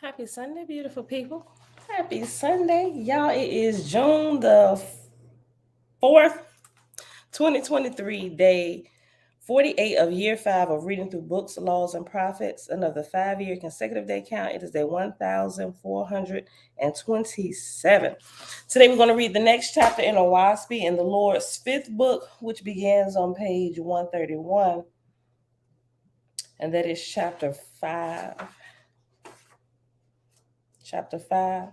Happy Sunday, beautiful people. Happy Sunday. Y'all, it is June the 4th, 2023, day 48 of year 5 of reading through books, laws, and prophets. Another 5-year consecutive day count. It is day 1427. Today we're going to read the next chapter in Owaspy in the Lord's 5th book, which begins on page 131. And that is chapter 5. Chapter 5.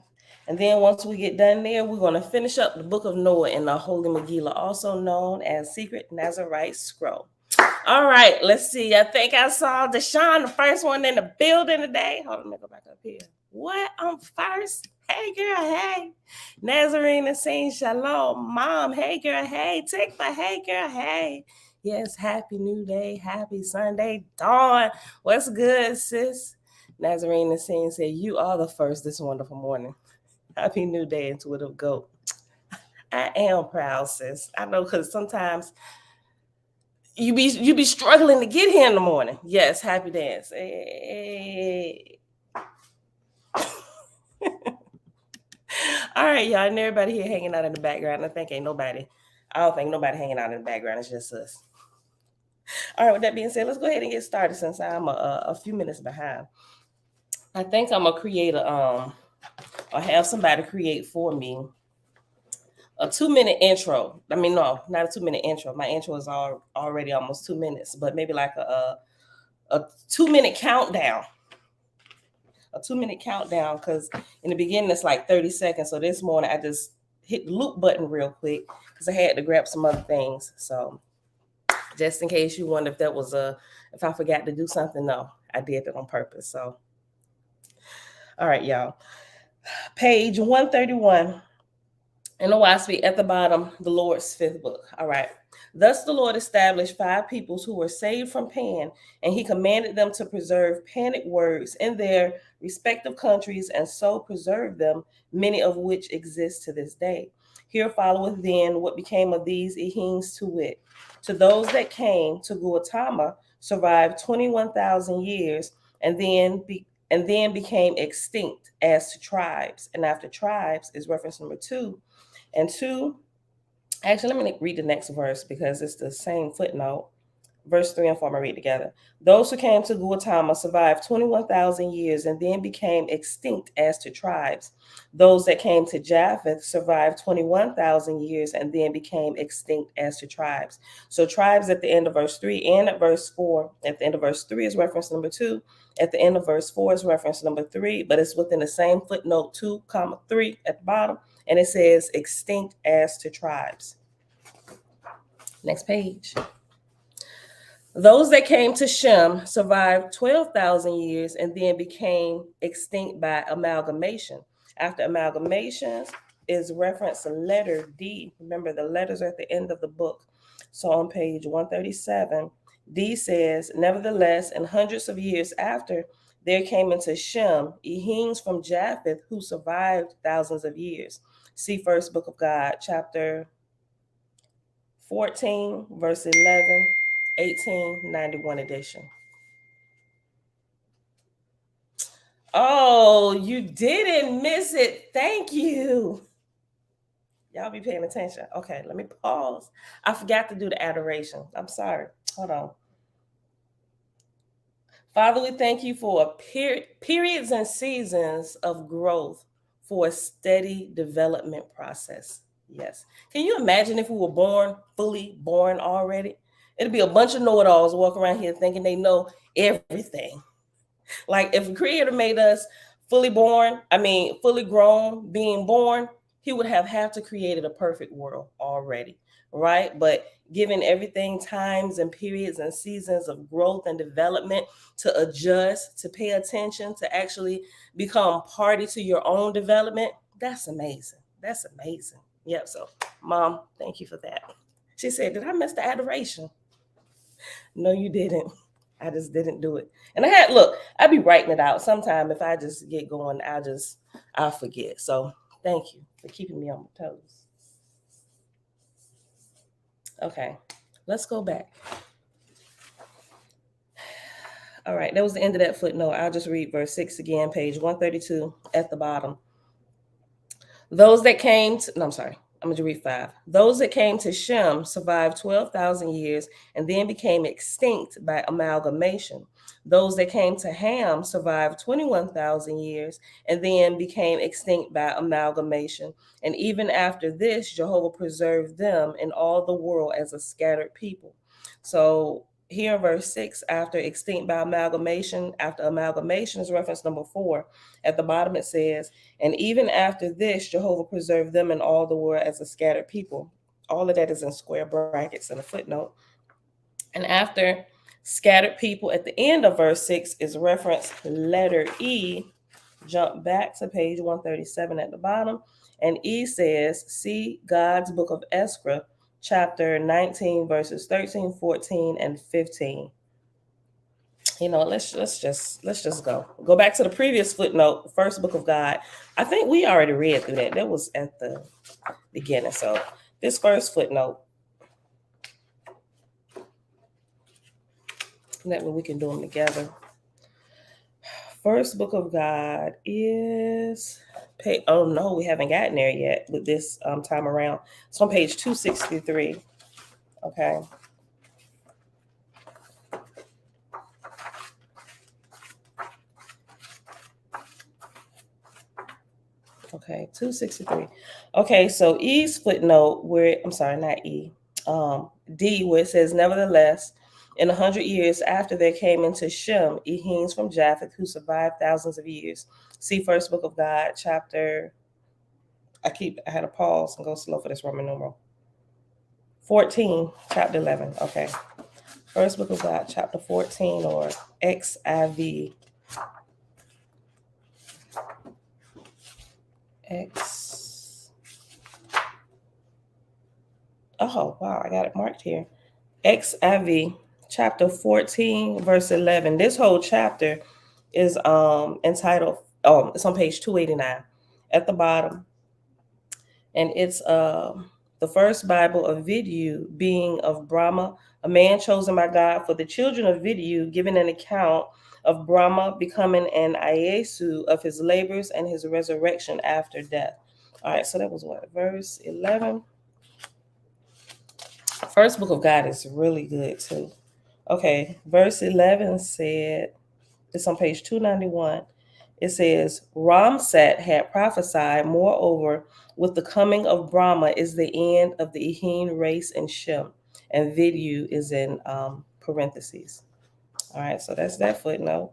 And then once we get done there, we're going to finish up the book of Noah in the Holy Megillah, also known as Secret Nazarite Scroll. All right, let's see. I think I saw Deshaun, the first one in the building today. Hold on, let me go back up here. What? I'm first? Hey, girl, hey. Nazarene and saying shalom. Mom, hey, girl, hey. Tikva, hey, girl, hey. Yes, happy new day. Happy Sunday. Dawn, what's good, sis? Nazarene and saying, say, you are the first this wonderful morning. Happy new day into it of goat. I am proud, sis. I know, because sometimes you be struggling to get here in the morning. Yes, happy dance. Hey. All right, y'all, and everybody here hanging out in the background. I don't think nobody hanging out in the background. It's just us. All right, with that being said, let's go ahead and get started since I'm a few minutes behind. I think I'm gonna create or have somebody create for me a 2-minute intro. I mean, no, not a 2-minute intro. My intro is already almost 2 minutes, but maybe like a 2-minute countdown. A 2-minute countdown, because in the beginning it's like 30 seconds. So this morning I just hit the loop button real quick because I had to grab some other things. So just in case you wonder if I forgot to do something, no, I did that on purpose. So all right, y'all. Page 131. In the Owaspy at the bottom, the Lord's 5th book. All right. Thus the Lord established 5 peoples who were saved from Pan, and he commanded them to preserve Panic words in their respective countries, and so preserve them, many of which exist to this day. Here followeth then what became of these Ehings, to wit. To those that came to Gautama survived 21,000 years, and then became extinct as to tribes. And after tribes is reference number 2. And 2, actually, let me read the next verse because it's the same footnote. Verse 3 and 4, I'm going to read together. Those who came to Gautama survived 21,000 years and then became extinct as to tribes. Those that came to Japheth survived 21,000 years and then became extinct as to tribes. So tribes at the end of verse 3 and at verse 4. At the end of verse 3 is reference number 2. At the end of verse 4 is reference number 3, but it's within the same footnote 2, 3 at the bottom. And it says extinct as to tribes. Next page. Those that came to Shem survived 12,000 years and then became extinct by amalgamation. After amalgamations is reference letter D. Remember, the letters are at the end of the book. So on page 137, D says, nevertheless, in hundreds of years after, there came into Shem Ehings from Japheth who survived thousands of years. See First Book of God, chapter 14, verse 11, 1891 edition. Oh, you didn't miss it. Thank you. Y'all be paying attention. Okay, let me pause. I forgot to do the adoration. I'm sorry. Hold on. Father, we thank you for periods and seasons of growth for a steady development process. Yes. Can you imagine if we were fully born already? It'd be a bunch of know-it-alls walking around here thinking they know everything. Like if the creator made us fully grown, being born, he would have to created a perfect world already, right? But given everything times and periods and seasons of growth and development to adjust, to pay attention, to actually become party to your own development, that's amazing. That's amazing. Yep. So, Mom, thank you for that. She said, did I miss the adoration? No, you didn't. I just didn't do it. And I'd be writing it out. Sometime if I just get going, I'll forget. So thank you for keeping me on my toes. Okay, let's go back. All right, that was the end of that footnote. I'll just read verse 6 again, page 132 at the bottom. Those that came to, no, I'm sorry, I'm going to read 5. Those that came to Shem survived 12,000 years and then became extinct by amalgamation. Those that came to Ham survived 21,000 years and then became extinct by amalgamation. And even after this, Jehovah preserved them in all the world as a scattered people. So here in verse 6, after extinct by amalgamation, after amalgamation is reference number 4. At the bottom it says, and even after this, Jehovah preserved them in all the world as a scattered people. All of that is in square brackets in a footnote. And after scattered people, at the end of verse 6 is reference letter E. Jump back to page 137 at the bottom. And E says, see God's book of Esra, chapter 19, verses 13, 14, and 15. Let's just go back to the previous footnote, first book of God. I think we already read through that. That was at the beginning. So this first footnote, that way we can do them together. First book of God is oh no, we haven't gotten there yet with this time around. It's on page 263. Okay. Okay, 263. Okay, so E's footnote where, I'm sorry, not E, D, where it says, nevertheless, in 100 years after there came into Shem Ehims from Japheth, who survived thousands of years. See first book of God, chapter, I had to pause and go slow for this Roman numeral. 14, chapter 11. Okay. First book of God, chapter 14, or XIV. Oh, wow, I got it marked here. XIV, chapter 14, verse 11. This whole chapter is entitled, it's on page 289 at the bottom. And it's the first Bible of Vidyu, being of Brahma, a man chosen by God for the children of Vidyu, giving an account of Brahma becoming an Iesu of his labors and his resurrection after death. All right, so that was what, verse 11? First book of God is really good too. Okay, verse 11 said, it's on page 291. It says, Ramsat had prophesied, moreover, with the coming of Brahma is the end of the Ehin race in Shem. And Vidyu is in parentheses. All right, so that's that footnote.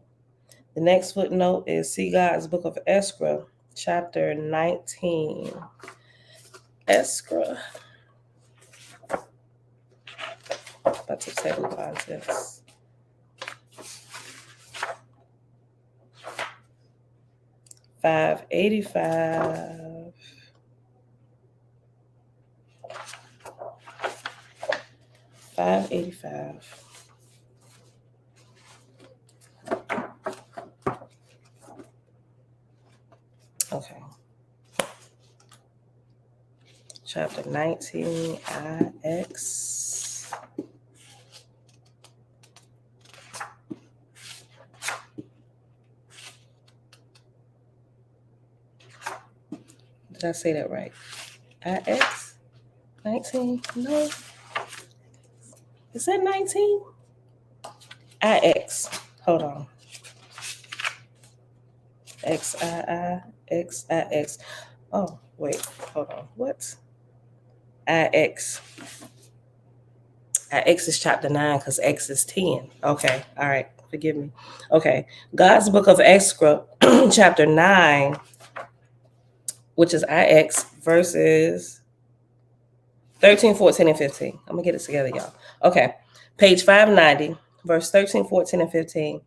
The next footnote is see God's book of Esra, chapter 19. Esra. About to table contents. $585. $585. Okay. Chapter 19, IX. Did I say that right? IX? 19? No. Is that 19? IX. Hold on. XII, XIX. Oh, wait. Hold on. What? IX. IX is chapter 9 because X is 10. Okay. All right. Forgive me. Okay. God's book of Esra, chapter 9, which is IX, verses 13, 14, and 15. I'm going to get it together, y'all. Okay. Page 590, verse 13, 14, and 15.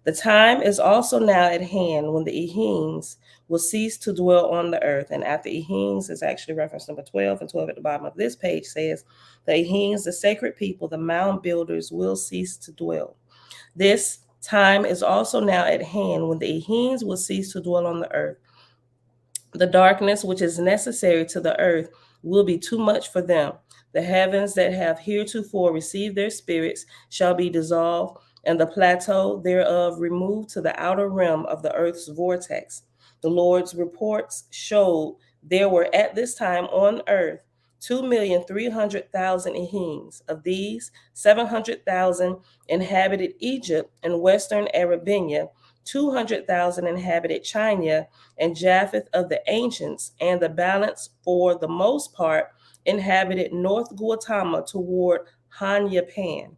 The time is also now at hand when the Ehims will cease to dwell on the earth. And after Ehims is actually reference number 12, and 12 at the bottom of this page says, the Ehims, the sacred people, the mound builders, will cease to dwell. This time is also now at hand when the Ehims will cease to dwell on the earth. The darkness which is necessary to the earth will be too much for them. The heavens that have heretofore received their spirits shall be dissolved, and the plateau thereof removed to the outer rim of the earth's vortex. The Lord's reports showed there were at this time on earth 2,300,000 Ehims. Of these, 700,000 inhabited Egypt and western Arabia, 200,000 inhabited China and Japheth of the ancients, and the balance, for the most part, inhabited North Gautama toward Han Yapan.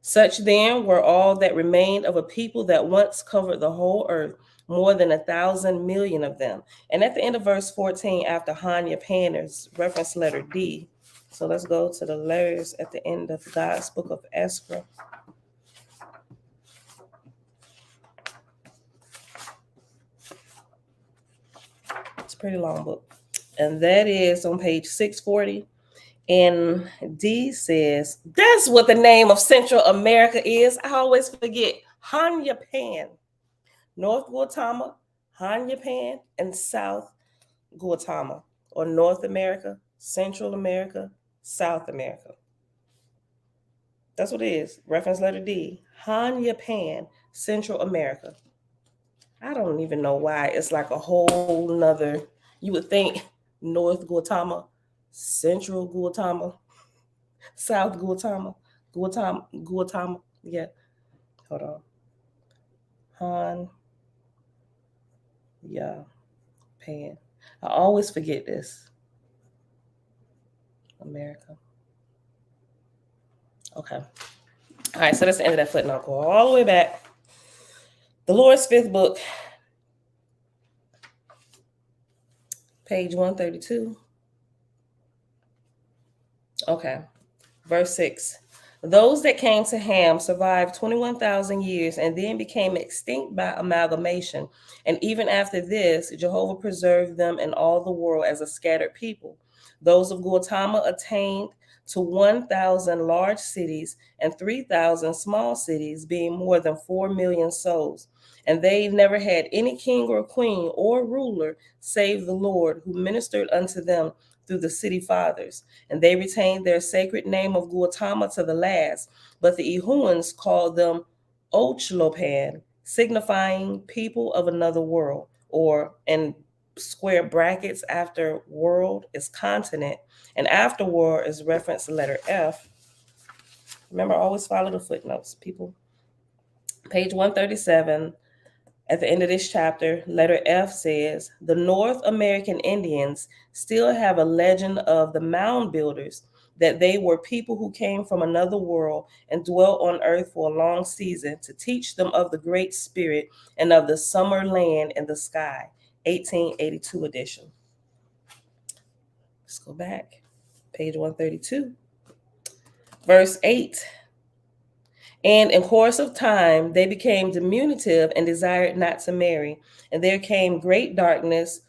Such then were all that remained of a people that once covered the whole earth, more than 1,000 million of them. And at the end of verse 14, after Han Yapan, there's reference letter D. So let's go to the letters at the end of God's book of Ezra. It's a pretty long book. And that is on page 640. And D says, that's what the name of Central America is. I always forget. Han Yapan, North Gautama, Han Yapan, and South Gautama, or North America, Central America, South America. That's what it is. Reference letter D. Han Yapan, Central America. I don't even know why. It's like a whole nother, you would think North Gautama, Central Gautama, South Gautama, Gautama. Yeah. Hold on. Han. Yeah. Pan. I always forget this. America. Okay. All right. So that's the end of that footnote. Go all the way back. The Lord's fifth book, page 132. Okay. Verse 6. Those that came to Ham survived 21,000 years and then became extinct by amalgamation. And even after this, Jehovah preserved them in all the world as a scattered people. Those of Gautama attained to 1,000 large cities and 3,000 small cities, being more than 4 million souls. And they never had any king or queen or ruler save the Lord, who ministered unto them through the city fathers. And they retained their sacred name of Gautama to the last. But the Ehuans called them Ochlopan, signifying people of another world, or in square brackets after world is continent, and after world is reference letter F. Remember, always follow the footnotes, people. Page 137. At the end of this chapter, letter F says, the North American Indians still have a legend of the mound builders, that they were people who came from another world and dwelt on earth for a long season to teach them of the Great Spirit and of the summer land and the sky. 1882 edition. Let's go back. Page 132. Verse 8. And in course of time, they became diminutive and desired not to marry. And there came great darkness,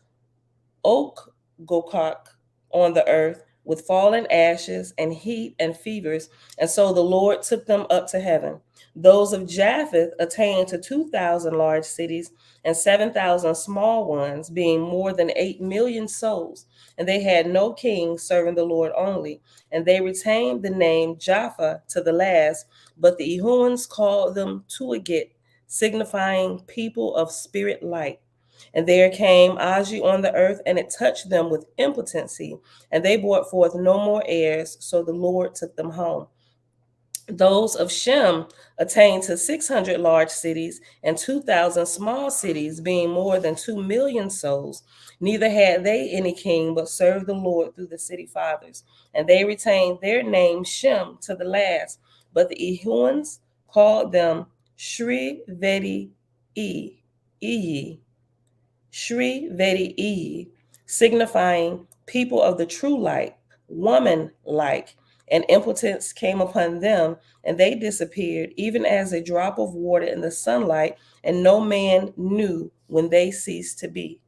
oak gokak, on the earth, with fallen ashes and heat and fevers. And so the Lord took them up to heaven. Those of Japheth attained to 2,000 large cities and 7,000 small ones, being more than 8 million souls. And they had no king, serving the Lord only. And they retained the name Jaffa to the last. But the Ehuans called them Tuagit, signifying people of spirit light. And there came Aji on the earth, and it touched them with impotency, and they brought forth no more heirs, so the Lord took them home. Those of Shem attained to 600 large cities and 2,000 small cities, being more than 2 million souls. Neither had they any king, but served the Lord through the city fathers. And they retained their name Shem to the last. But the Ehuans called them Shri Vedi Iyi, Shri Vedi Iyi, signifying people of the true light, woman-like, and impotence came upon them, and they disappeared, even as a drop of water in the sunlight, and no man knew when they ceased to be.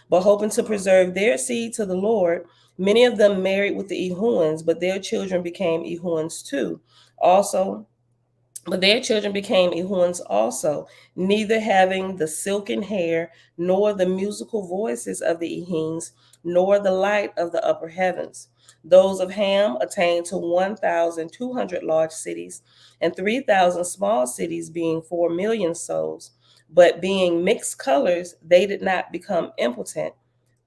But hoping to preserve their seed to the Lord, many of them married with the Ehuans, but their children became Ehuans too. But their children became Ehuans also, neither having the silken hair, nor the musical voices of the Ehims, nor the light of the upper heavens. Those of Ham attained to 1,200 large cities and 3,000 small cities, being 4 million souls. But being mixed colors, they did not become impotent,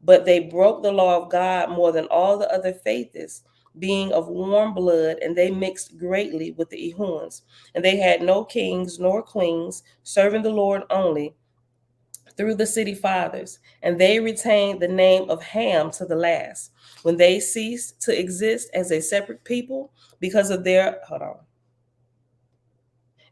but they broke the law of God more than all the other faithists, being of warm blood, and they mixed greatly with the Ehuans. And they had no kings nor queens, serving the Lord only through the city fathers, and they retained the name of Ham to the last. When they ceased to exist as a separate people because of their, hold on,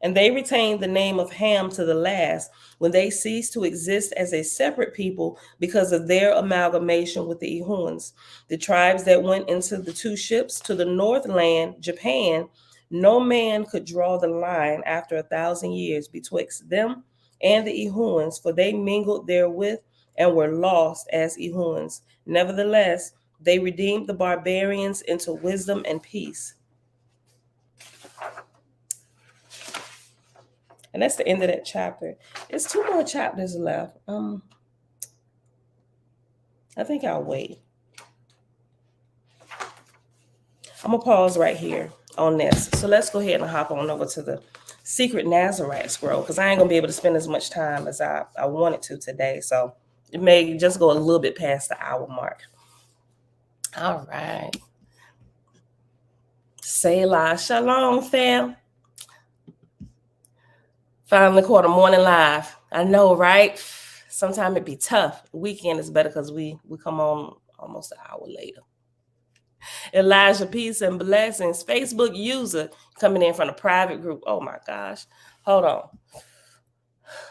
and they retained the name of Ham to the last when they ceased to exist as a separate people because of their amalgamation with the Ehuans. The tribes that went into the two ships to the north land, Japan, no man could draw the line after 1,000 years betwixt them and the Ehuans, for they mingled therewith and were lost as Ehuans. Nevertheless, they redeemed the barbarians into wisdom and peace. And that's the end of that chapter. There's 2 more chapters left. I think I'll wait. I'm gonna pause right here on this. So let's go ahead and hop on over to the secret Nazarite scroll, because I ain't gonna be able to spend as much time as I wanted to today. So it may just go a little bit past the hour mark. All right. Selah, shalom, fam. Finally caught a morning live. I know, right? Sometimes it be tough. The weekend is better because we come on almost an hour later. Elijah, peace and blessings. Facebook user coming in from a private group. Oh my gosh. Hold on.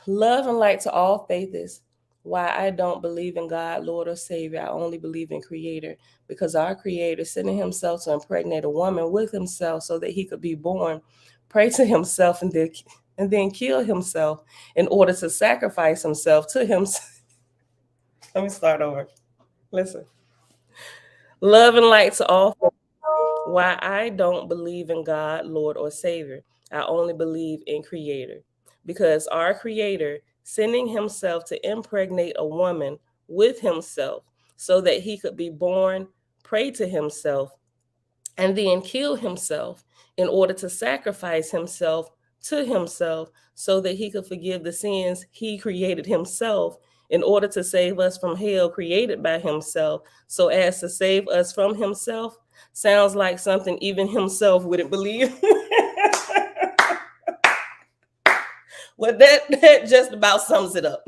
Love and light to all faiths. Why I don't believe in God, Lord or Savior. I only believe in Creator, because our Creator sending himself to impregnate a woman with himself so that he could be born, pray to himself, and then kill himself in order to sacrifice himself to himself. Let me start over. Listen. Love and light to all. Why I don't believe in God, Lord, or Savior. I only believe in Creator. Because our Creator sending himself to impregnate a woman with himself so that he could be born, pray to himself, and then kill himself in order to sacrifice himself to himself so that he could forgive the sins he created himself in order to save us from hell created by himself, so as to save us from himself. Sounds like something even himself wouldn't believe. Well, that just about sums it up.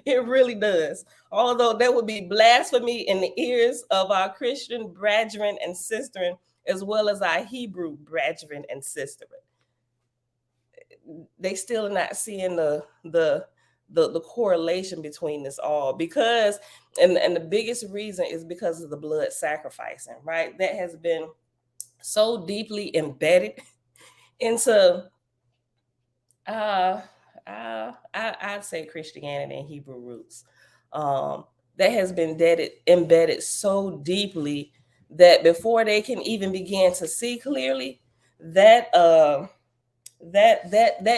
It really does. Although that would be blasphemy in the ears of our Christian brethren and sisterin, as well as our Hebrew brethren and sisterin. They still are not seeing the correlation between this all, because and the biggest reason is because of the blood sacrificing, right? That has been so deeply embedded into I'd say Christianity and Hebrew roots. That has been embedded so deeply that before they can even begin to see clearly, that that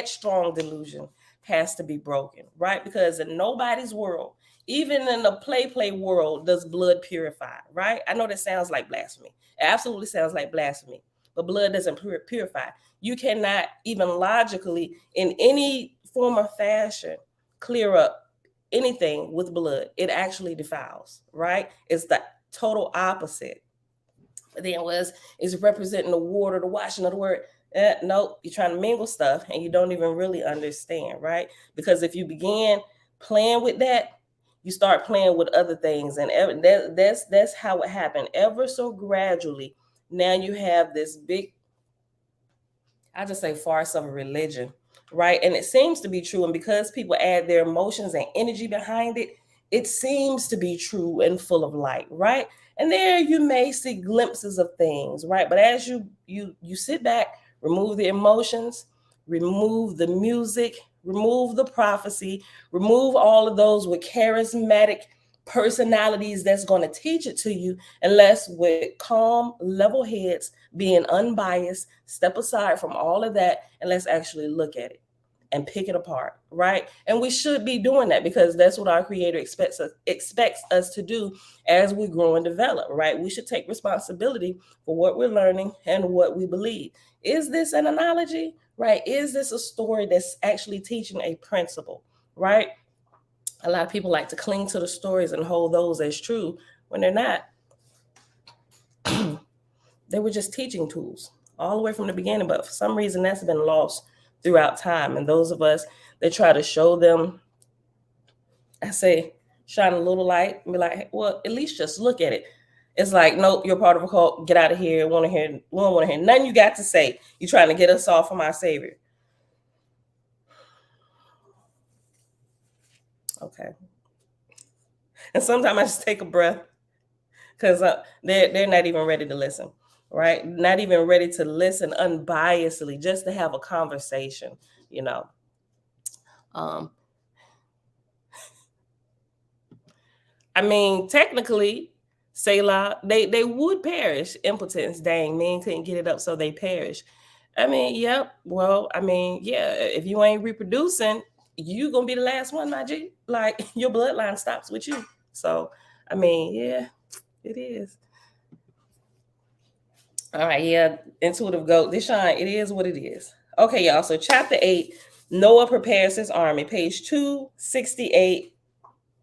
strong delusion has to be broken, right? Because in nobody's world, even in the play world, does blood purify, right? I know that sounds like blasphemy. It absolutely sounds like blasphemy, but blood doesn't purify. You cannot even logically, in any form or fashion, clear up anything with blood. It actually defiles, right? It's the total opposite. But then is representing the water, the washing of the word. Nope, you're trying to mingle stuff and you don't even really understand, right? Because if you begin playing with that, you start playing with other things, and that's how it happened. Ever so gradually, now you have this big, I just say, farce of a religion, right? And it seems to be true, and because people add their emotions and energy behind it, it seems to be true and full of light, right? And there you may see glimpses of things, right? But as you sit back, remove the emotions, remove the music, remove the prophecy, remove all of those with charismatic personalities that's going to teach it to you, unless with calm, level heads, being unbiased, step aside from all of that, and let's actually look at it. and pick it apart, right? And we should be doing that because that's what our Creator expects us to do as we grow and develop, right? We should take responsibility for what we're learning and what we believe. Is this an analogy, right? Is this a story that's actually teaching a principle, right? A lot of people like to cling to the stories and hold those as true when they're not. They were just teaching tools all the way from the beginning, but for some reason that's been lost throughout time. And those of us that try to show them, I say, shine a little light and be like, hey, well, at least just look at it. It's like, nope, you're part of a cult. Get out of here. We don't want to hear nothing you got to say. You're trying to get us off from our Savior. Okay. And sometimes I just take a breath because they're not even ready to listen, right? Not even ready to listen unbiasedly, just to have a conversation, you know. I mean, technically, Selah, they would perish. Impotence, dang, men couldn't get it up, so they perish. I mean, yep. Well, I mean, yeah, if you ain't reproducing, you gonna be the last one, my G. Like your bloodline stops with you. So, I mean, yeah, it is. All right, yeah, intuitive goat. Deshaun, it is what it is. Okay, y'all. So chapter 8, Noah prepares his army, page 268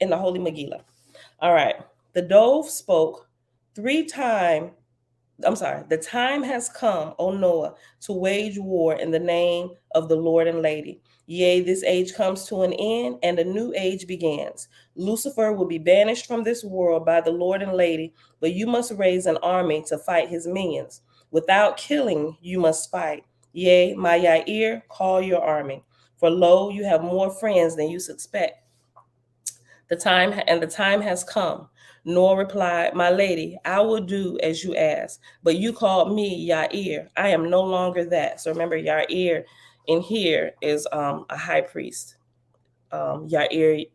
in the Holy Megillah. All right. The dove spoke 3 times. The time has come, O Noah, to wage war in the name of the Lord and Lady. Yea, this age comes to an end, and a new age begins. Lucifer will be banished from this world by the Lord and Lady, but you must raise an army to fight his minions. Without killing, you must fight. Yea, my Yair, call your army. For lo, you have more friends than you suspect. The time has come. Noah replied, my lady, I will do as you ask, but you called me Yair. I am no longer that. So remember, Yair in here is a high priest. Yair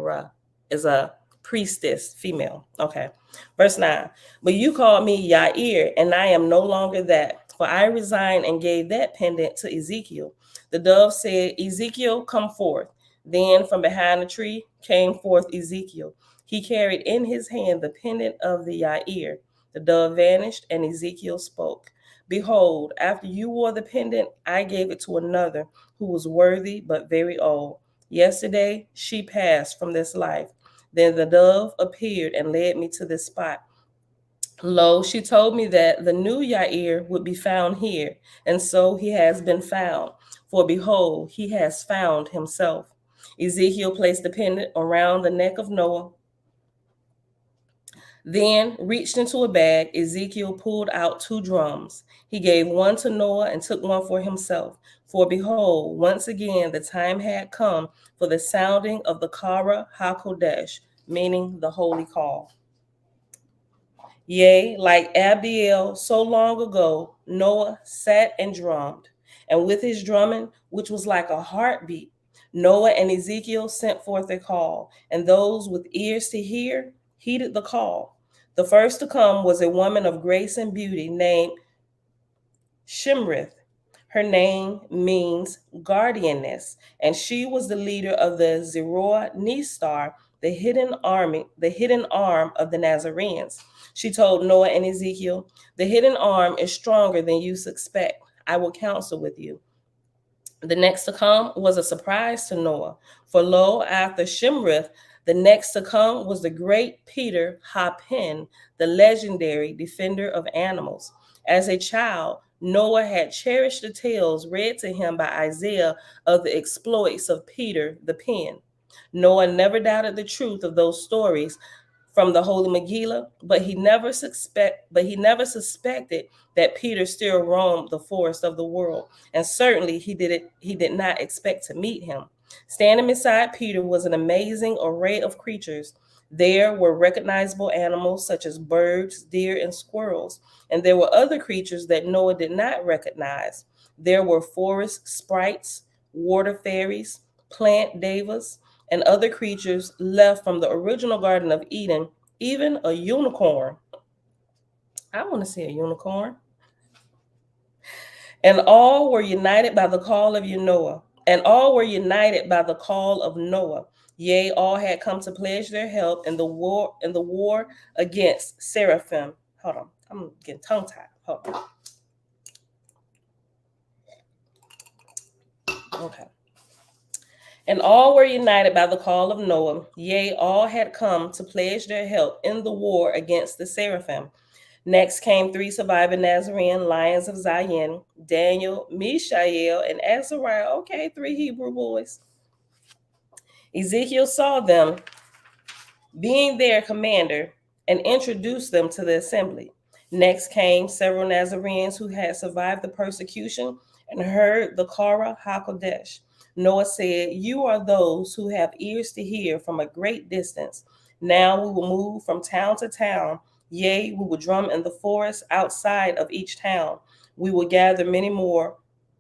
Ra is a priestess, female. Okay. Verse 9. But you called me Yair, and I am no longer that. For I resigned and gave that pendant to Ezekiel. The dove said, Ezekiel, come forth. Then from behind the tree came forth Ezekiel. He carried in his hand the pendant of the Yair. The dove vanished, and Ezekiel spoke. Behold, after you wore the pendant, I gave it to another who was worthy but very old. Yesterday she passed from this life. Then the dove appeared and led me to this spot. Lo, she told me that the new Yair would be found here, and so he has been found. For behold, he has found himself. Ezekiel placed the pendant around the neck of Noah. Then, reached into a bag, Ezekiel pulled out 2 drums. He gave one to Noah and took one for himself. For behold, once again the time had come for the sounding of the Kara HaKodesh, meaning the holy call. Yea, like Abdiel so long ago, Noah sat and drummed. And with his drumming, which was like a heartbeat, Noah and Ezekiel sent forth a call, and those with ears to hear heeded the call. The first to come was a woman of grace and beauty named Shimrith. Her name means guardianess, and she was the leader of the Zerah Nistar, the hidden arm of the Nazarenes. She told Noah and Ezekiel, the hidden arm is stronger than you suspect. I will counsel with you. The next to come was a surprise to Noah. For lo, after Shimrith, the next to come was the great Peter Hapen, the legendary defender of animals. As a child, Noah had cherished the tales read to him by Isaiah of the exploits of Peter the Pen. Noah never doubted the truth of those stories from the Holy Megillah, but he never suspected that Peter still roamed the forest of the world, and certainly he did not expect to meet him. Standing beside Peter was an amazing array of creatures. There were recognizable animals such as birds, deer, and squirrels, and there were other creatures that Noah did not recognize. There were forest sprites, water fairies, plant devas, and other creatures left from the original Garden of Eden, even a unicorn. I want to see a unicorn. And all were united by the call of Noah. And all were united by the call of Noah. Yea, all had come to pledge their help in the war against Seraphim. Hold on, I'm getting tongue tied. Hold on. Okay. And all were united by the call of Noah. Yea, all had come to pledge their help in the war against the Seraphim. Next came 3 surviving Nazarene lions of Zion, Daniel, Mishael, and Azariah. Okay, 3 Hebrew boys. Ezekiel saw them, being their commander, and introduced them to the assembly. Next came several Nazarenes who had survived the persecution and heard the Korah HaKodesh. Noah said, "You are those who have ears to hear from a great distance. Now we will move from town to town. Yea, we will drum in the forest outside of each town. We will gather many more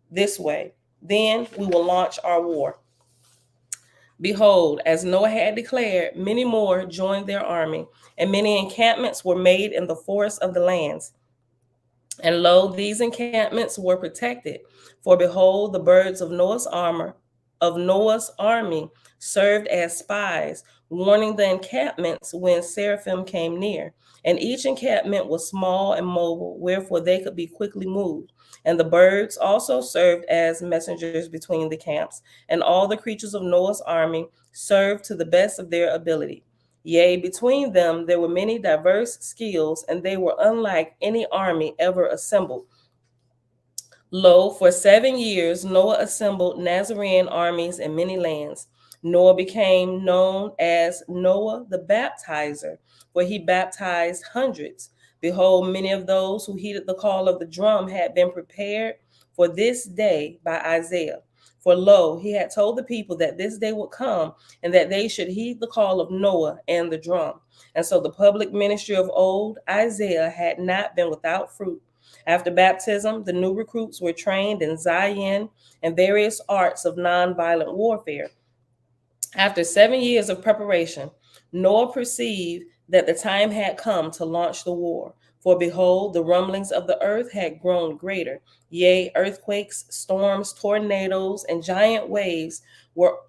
this way. Then we will launch our war." Behold, as Noah had declared, many more joined their army, and many encampments were made in the forests of the lands. And lo, these encampments were protected. For behold, the birds of Noah's army served as spies, warning the encampments when seraphim came near. And each encampment was small and mobile, wherefore they could be quickly moved. And the birds also served as messengers between the camps, and all the creatures of Noah's army served to the best of their ability. Yea, between them there were many diverse skills, and they were unlike any army ever assembled. Lo, for 7 years Noah assembled Nazarene armies in many lands. Noah became known as Noah the Baptizer, for he baptized hundreds. Behold, many of those who heeded the call of the drum had been prepared for this day by Isaiah. For lo, he had told the people that this day would come and that they should heed the call of Noah and the drum. And so the public ministry of old Isaiah had not been without fruit. After baptism, the new recruits were trained in Zion and various arts of nonviolent warfare. After 7 years of preparation, Noah perceived that the time had come to launch the war. For behold, the rumblings of the earth had grown greater. Yea, earthquakes, storms, tornadoes, and giant waves were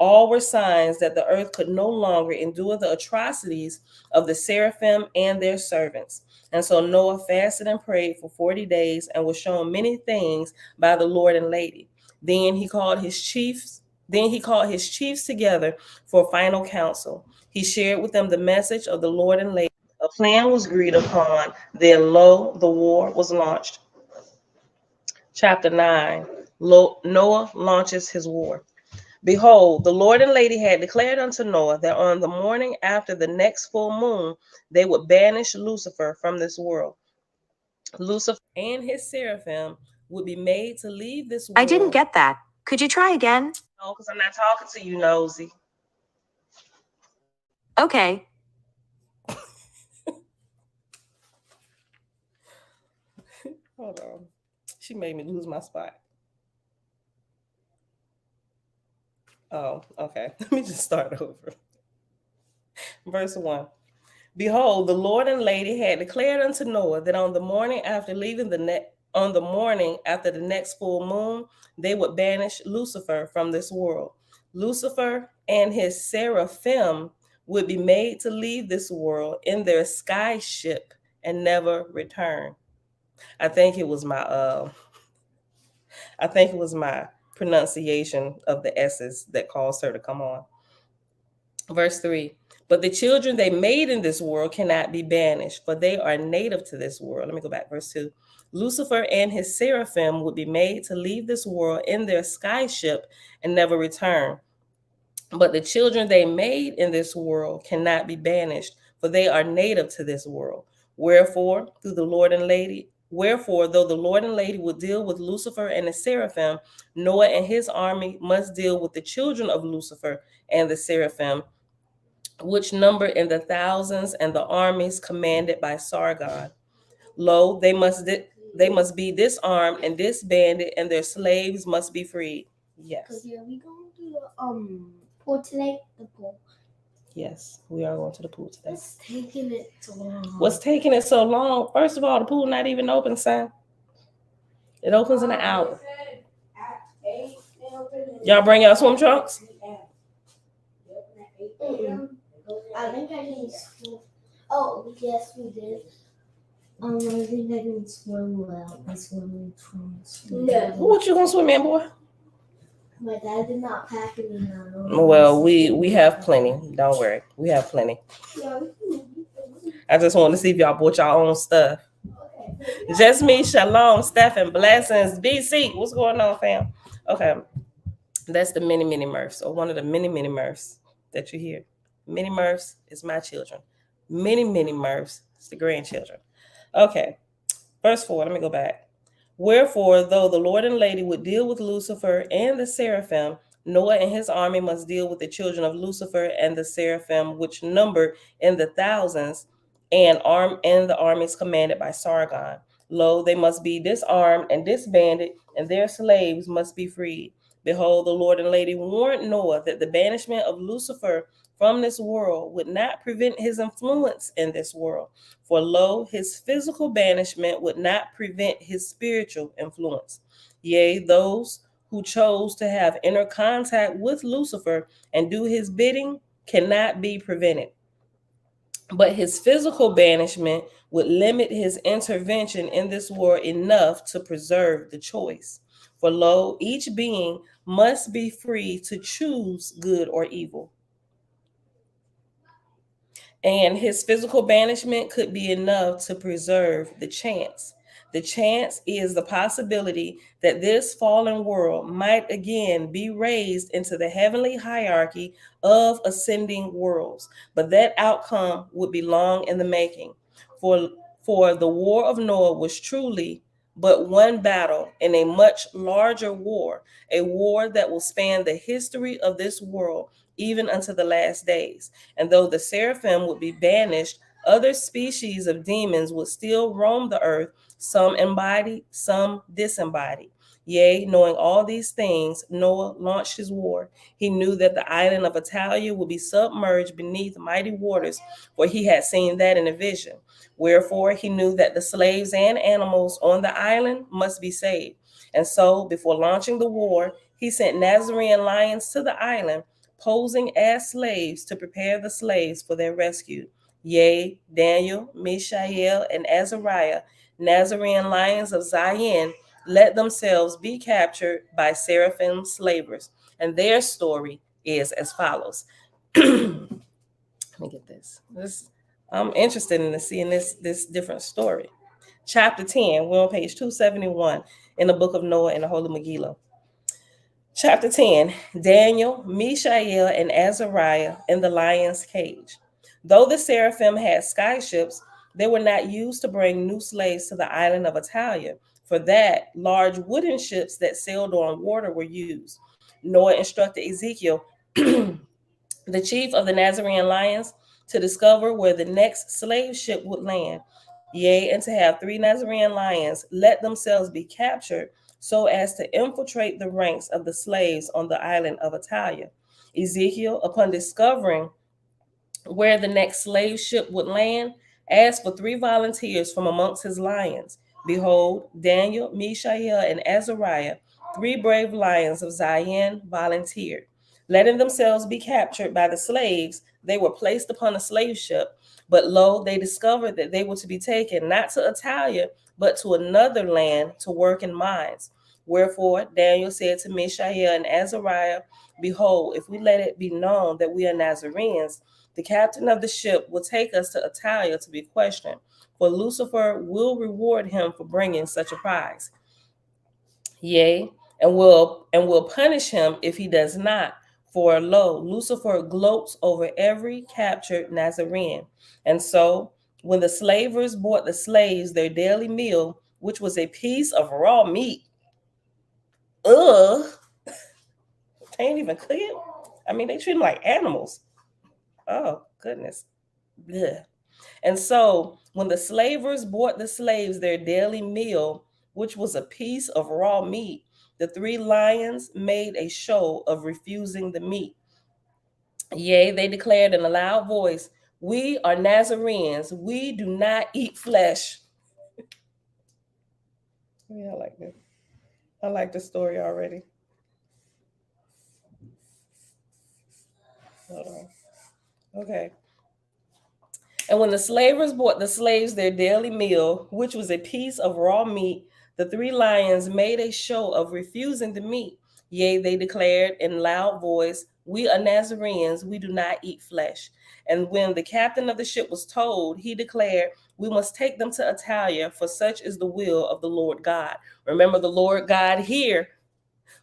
signs that the earth could no longer endure the atrocities of the seraphim and their servants. And so Noah fasted and prayed for 40 days and was shown many things by the Lord and Lady. Then he called his chiefs together for a final council. He shared with them the message of the Lord and Lady. A plan was agreed upon. Then lo, the war was launched. Chapter 9. Noah launches his war. Behold, the Lord and Lady had declared unto Noah that on the morning after the next full moon, they would banish Lucifer from this world. Lucifer and his seraphim would be made to leave this world. I didn't get that. Could you try again? No, because I'm not talking to you, nosy. Okay. Hold on. She made me lose my spot. Oh, okay. Let me just start over. Verse 1. Behold, the Lord and Lady had declared unto Noah that on the morning after the next full moon, they would banish Lucifer from this world. Lucifer and his seraphim would be made to leave this world in their sky ship and never return. I think it was my pronunciation of the S's that caused her to come on. Verse 3. But the children they made in this world cannot be banished, for they are native to this world. Let me go back. Verse 2. Lucifer and his seraphim would be made to leave this world in their sky ship and never return. But the children they made in this world cannot be banished, for they are native to this world. Wherefore, though the Lord and Lady would deal with Lucifer and the seraphim, Noah and his army must deal with the children of Lucifer and the seraphim, which number in the thousands, and the armies commanded by Sargon. Lo, they must be disarmed and disbanded, and their slaves must be freed. Yes. Are we going to the pool today? The pool. Yes, we are going to the pool today. What's taking it so long? What's taking it so long? First of all, the pool not even open, son. It opens in an hour. Y'all bring y'all swim trunks? I think I didn't swim. Oh, yes, we did. I think I didn't swim well. I swim in trunks. No. What you gonna swim in, boy? My dad did not pack any. Well, we have plenty. Don't worry, we have plenty. I just want to see if y'all bought y'all own stuff. Okay. Just me, shalom, Steph, and blessings. BC, what's going on, fam? Okay, that's the mini Murphs, or one of the mini Murphs that you hear. Mini Murphs is my children. Mini Murphs is the grandchildren. Okay, verse 4. Let me go back. Wherefore, though the Lord and Lady would deal with Lucifer and the seraphim, Noah and his army must deal with the children of Lucifer and the seraphim, which numbered in the thousands, and the armies commanded by Sargon. Lo, they must be disarmed and disbanded, and their slaves must be freed. Behold, the Lord and Lady warned Noah that the banishment of Lucifer from this world would not prevent his influence in this world. For lo, his physical banishment would not prevent his spiritual influence. Yea, those who chose to have inner contact with Lucifer and do his bidding cannot be prevented. But his physical banishment would limit his intervention in this world enough to preserve the choice. For lo, each being must be free to choose good or evil. And his physical banishment could be enough to preserve the chance. The chance is the possibility that this fallen world might again be raised into the heavenly hierarchy of ascending worlds. But that outcome would be long in the making. For the war of Noah was truly but one battle in a much larger war, a war that will span the history of this world even unto the last days. And though the seraphim would be banished, other species of demons would still roam the earth, some embodied, some disembodied. Yea, knowing all these things, Noah launched his war. He knew that the island of Italia would be submerged beneath mighty waters, for he had seen that in a vision. Wherefore, he knew that the slaves and animals on the island must be saved. And so, before launching the war, he sent Nazarene lions to the island, posing as slaves to prepare the slaves for their rescue. Yea, Daniel, Mishael, and Azariah, Nazarene lions of Zion, let themselves be captured by seraphim slavers. And their story is as follows. Let me get this. I'm interested in seeing this different story. Chapter 10, we're on page 271 in the book of Noah in the Holy Megillah. Chapter 10, Daniel, Mishael, and Azariah in the lion's cage. Though the seraphim had skyships, they were not used to bring new slaves to the island of Italia. For that, large wooden ships that sailed on water were used. Noah instructed Ezekiel, the chief of the Nazarene lions, to discover where the next slave ship would land. Yea, and to have 3 Nazarene lions let themselves be captured so as to infiltrate the ranks of the slaves on the island of Italia. Ezekiel, upon discovering where the next slave ship would land, asked for 3 volunteers from amongst his lions. Behold, Daniel, Mishael, and Azariah, 3 brave lions of Zion, volunteered. Letting themselves be captured by the slaves, they were placed upon a slave ship. But lo, they discovered that they were to be taken not to Italia, but to another land to work in mines. Wherefore Daniel said to Mishael and Azariah, behold, if we let it be known that we are Nazarenes, the captain of the ship will take us to Italia to be questioned, for Lucifer will reward him for bringing such a prize. Yea, and will punish him if he does not. For lo, Lucifer gloats over every captured Nazarene. And so, when the slavers brought the slaves their daily meal, which was a piece of raw meat, they ain't even clear. I mean, they treat them like animals. Oh, goodness. Blech. And so, when the slavers brought the slaves their daily meal, which was a piece of raw meat, the 3 lions made a show of refusing the meat. Yea, they declared in a loud voice, we are Nazarenes. We do not eat flesh. Yeah, I like that. I like the story already. Hold on. Okay. And when the slavers brought the slaves their daily meal, which was a piece of raw meat, the three lions made a show of refusing the meat. Yea, they declared in loud voice, "We are Nazarenes, we do not eat flesh." And when the captain of the ship was told, he declared, "We must take them to Italia, for such is the will of the Lord God." Remember, the Lord God here,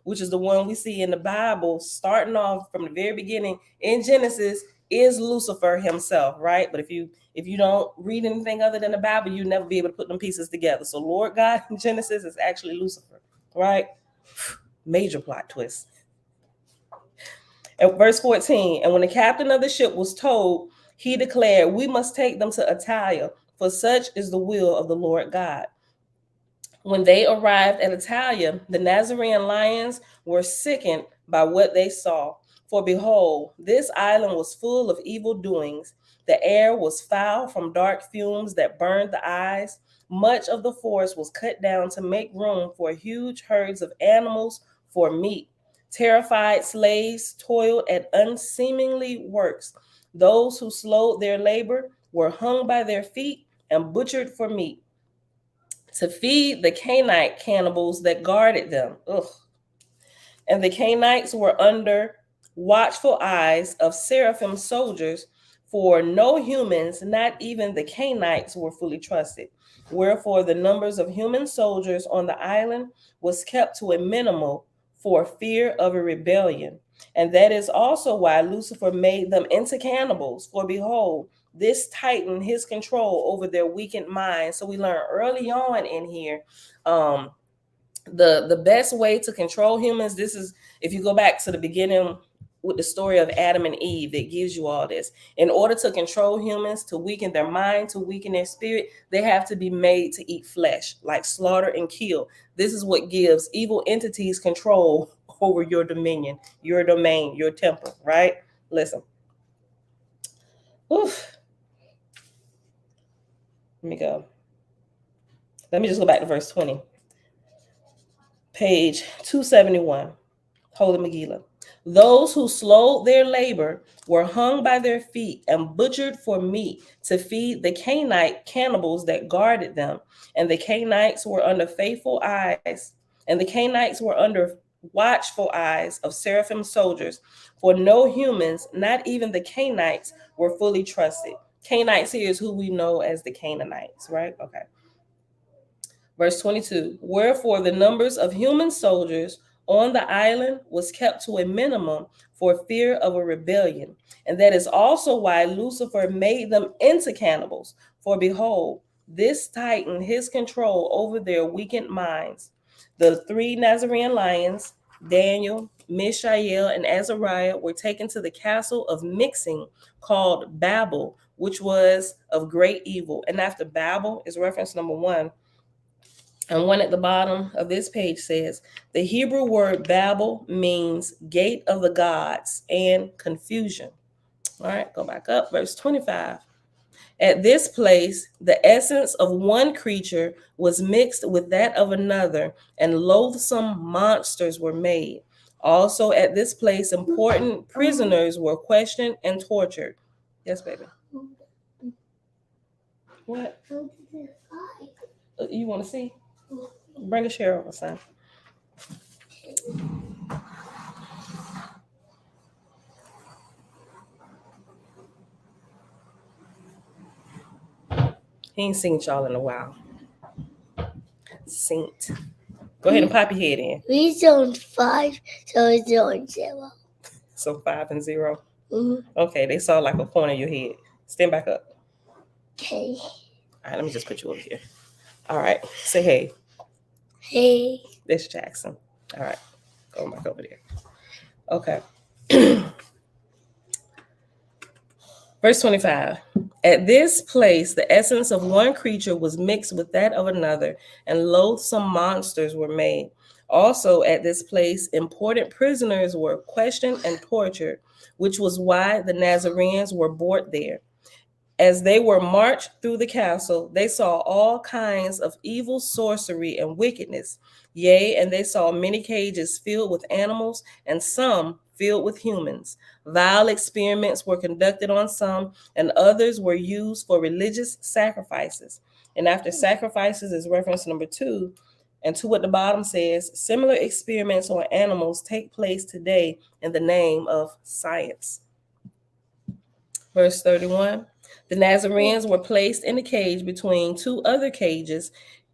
which is the one we see in the Bible, starting off from the very beginning in Genesis, is Lucifer himself, right? But if you don't read anything other than the Bible, you never be able to put them pieces together. So Lord God in Genesis is actually Lucifer, right? Major plot twist. At verse 14, and when the captain of the ship was told, he declared, "We must take them to Italia, for such is the will of the Lord God." When they arrived at Italia, the Nazarene lions were sickened by what they saw. For behold, this island was full of evil doings. The air was foul from dark fumes that burned the eyes. Much of the forest was cut down to make room for huge herds of animals for meat. Terrified slaves toiled at unseemly works. Those who slowed their labor were hung by their feet and butchered for meat, to feed the Canaanite cannibals that guarded them. Ugh. And the Canaanites were under watchful eyes of seraphim soldiers, for no humans, not even the Canaanites, were fully trusted. Wherefore the numbers of human soldiers on the island was kept to a minimum for fear of a rebellion. And that is also why Lucifer made them into cannibals. For behold, this tightened his control over their weakened minds. So we learn early on in here, the best way to control humans. This is, if you go back to the beginning with the story of Adam and Eve, that gives you all this. In order to control humans, to weaken their mind, to weaken their spirit, they have to be made to eat flesh, like slaughter and kill. This is what gives evil entities control over your dominion, your domain, your temple, right? Listen. Oof. Let me go. Let me just go back to verse 20. Page 271, Holy Megillah. Those who slowed their labor were hung by their feet and butchered for meat, to feed the Canaanite cannibals that guarded them. And the Canaanites were under faithful eyes, and the Canaanites were under watchful eyes of seraphim soldiers. For no humans, not even the Canaanites, were fully trusted. Canaanites here is who we know as the Canaanites, right? Okay. Verse 22, wherefore the numbers of human soldiers on the island was kept to a minimum for fear of a rebellion. And that is also why Lucifer made them into cannibals. For behold, this tightened his control over their weakened minds. The three Nazarene lions, Daniel, Mishael, and Azariah, were taken to the castle of mixing called Babel, which was of great evil. And after Babel is reference number 1. And one at the bottom of this page says, the Hebrew word Babel means gate of the gods and confusion. All right, go back up, verse 25. At this place, the essence of one creature was mixed with that of another, and loathsome monsters were made. Also at this place, important prisoners were questioned and tortured. Yes, baby. What? You want to see? Bring a chair over, son. He ain't seen y'all in a while. Saint. Go ahead and pop your head in. He's on 5, so it's on 0. So 5 and 0. Mm-hmm. Okay, they saw like a point of your head. Stand back up. Okay. All right, let me just put you over here. All right, say hey. Hey. This Jackson. All right, go back over there. Okay. Verse 25. At this place, the essence of one creature was mixed with that of another, and loathsome monsters were made. Also at this place, important prisoners were questioned and tortured, which was why the Nazarenes were brought there. As they were marched through the castle, they saw all kinds of evil sorcery and wickedness. Yea, and they saw many cages filled with animals, and some filled with humans. Vile experiments were conducted on some, and others were used for religious sacrifices. And after sacrifices is reference number 2. And 2 at the bottom says, similar experiments on animals take place today in the name of science. Verse 31. The Nazarenes were placed in a cage between 2 other cages.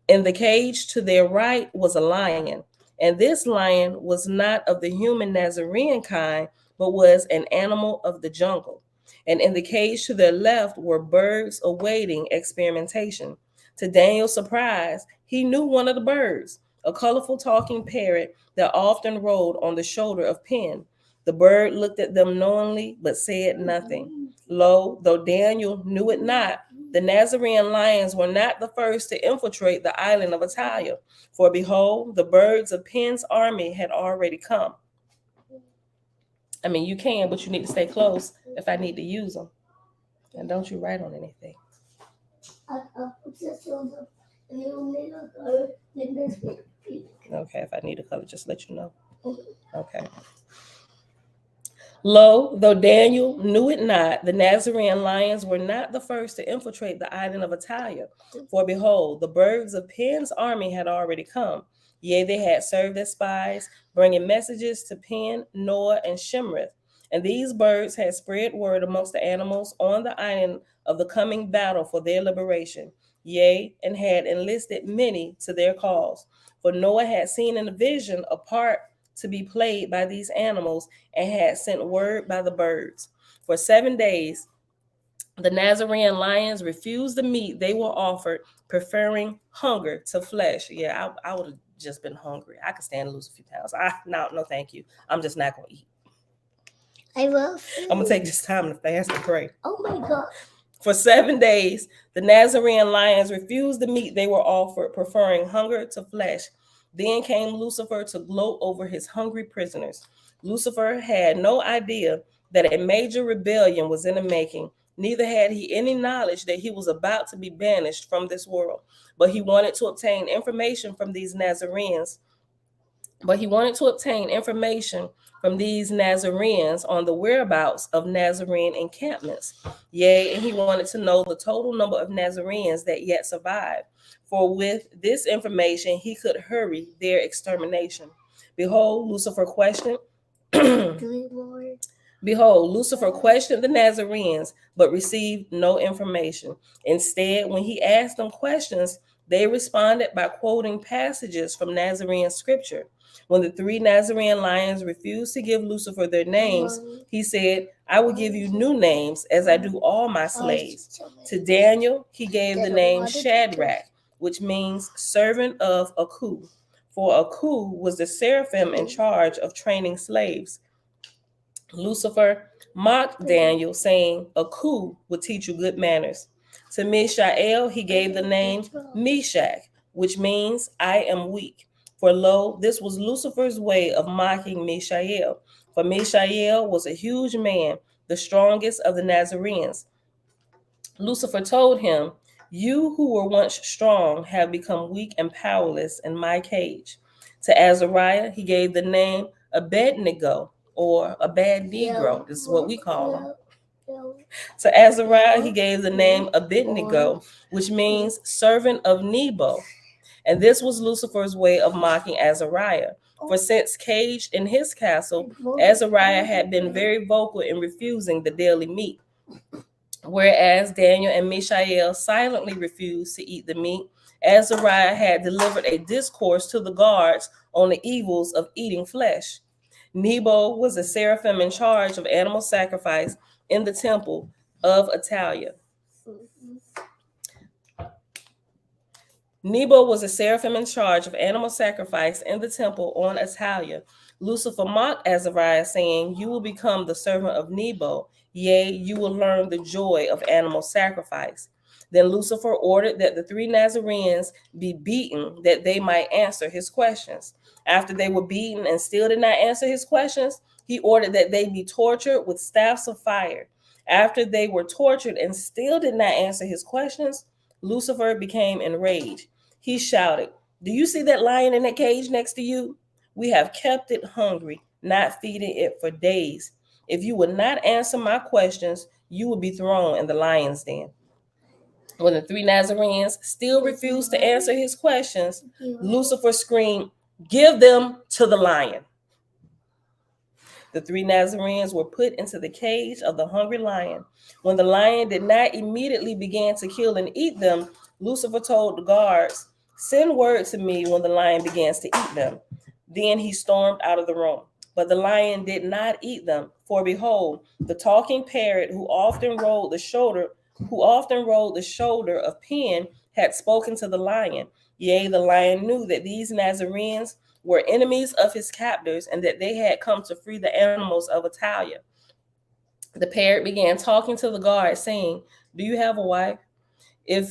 In the cage to their right was a lion, and this lion was not of the human Nazarene kind, but was an animal of the jungle. And in the cage to their left were birds awaiting experimentation. To Daniel's surprise, he knew one of the birds, a colorful talking parrot that often rode on the shoulder of Pen. The bird looked at them knowingly, but said nothing. Lo, though Daniel knew it not, the Nazarene lions were not the first to infiltrate the island of Italia. For behold, the birds of Pen's army had already come. I mean, you can, but you need to stay close if I need to use them. And don't you write on anything. Okay, if I need a color, just let you know. Okay. Lo, though Daniel knew it not, the Nazarene lions were not the first to infiltrate the island of Italia. For behold, the birds of Pen's army had already come. Yea, they had served as spies, bringing messages to Pen, Noah, and Shimrith. And these birds had spread word amongst the animals on the island of the coming battle for their liberation. Yea, and had enlisted many to their cause. For Noah had seen in a vision a part to be played by these animals, and had sent word by the birds. For 7 days, the Nazarene lions refused the meat they were offered, preferring hunger to flesh. Yeah, I would have just been hungry. I could stand to lose a few pounds. No, thank you. I'm just not going to eat. I love food. I'm going to take this time to fast and pray. Oh my God. For 7 days, the Nazarene lions refused the meat they were offered, preferring hunger to flesh. Then came Lucifer to gloat over his hungry prisoners. Lucifer had no idea that a major rebellion was in the making, neither had he any knowledge that he was about to be banished from this world. But he wanted to obtain information from these Nazarenes. on the whereabouts of Nazarene encampments. Yea, and he wanted to know the total number of Nazarenes that yet survived. For with this information, he could hurry their extermination. Behold, Lucifer questioned the Nazarenes, but received no information. Instead, when he asked them questions, they responded by quoting passages from Nazarene scripture. When the 3 Nazarene lions refused to give Lucifer their names, he said, I will give you new names as I do all my slaves. To Daniel, he gave the name Shadrach, which means servant of Aku. For Aku was the seraphim in charge of training slaves. Lucifer mocked Daniel, saying, Aku will teach you good manners. To Mishael, he gave the name Meshach, which means I am weak. For lo, this was Lucifer's way of mocking Mishael. For Mishael was a huge man, the strongest of the Nazarenes. Lucifer told him, you who were once strong have become weak and powerless in my cage. To Azariah, he gave the name Abednego, or a bad Negro. This is what we call him. To Azariah, he gave the name Abednego, which means servant of Nebo. And this was Lucifer's way of mocking Azariah. For since caged in his castle, Azariah had been very vocal in refusing the daily meat. Whereas Daniel and Mishael silently refused to eat the meat, Azariah had delivered a discourse to the guards on the evils of eating flesh. Nebo was a seraphim in charge of animal sacrifice in the temple of Italia. Nebo was a seraphim in charge of animal sacrifice in the temple on Italia. Lucifer mocked Azariah, saying, you will become the servant of Nebo. Yea, you will learn the joy of animal sacrifice. Then Lucifer ordered that the 3 Nazarenes be beaten, that they might answer his questions. After they were beaten and still did not answer his questions, he ordered that they be tortured with staffs of fire. After they were tortured and still did not answer his questions, Lucifer became enraged. He shouted, "Do you see that lion in that cage next to you? We have kept it hungry, not feeding it for days. If you would not answer my questions, you will be thrown in the lion's den." When the three Nazarenes still refused to answer his questions, Lucifer screamed, "Give them to the lion." The three Nazarenes were put into the cage of the hungry lion. When the lion did not immediately begin to kill and eat them, Lucifer told the guards, "Send word to me when the lion begins to eat them." Then he stormed out of the room. But the lion did not eat them, for behold, the talking parrot who often rolled the shoulder of Pen had spoken to the lion. Yea, the lion knew that these Nazarenes were enemies of his captors and that they had come to free the animals of Italia. The parrot began talking to the guard, saying, Do you have a wife? Do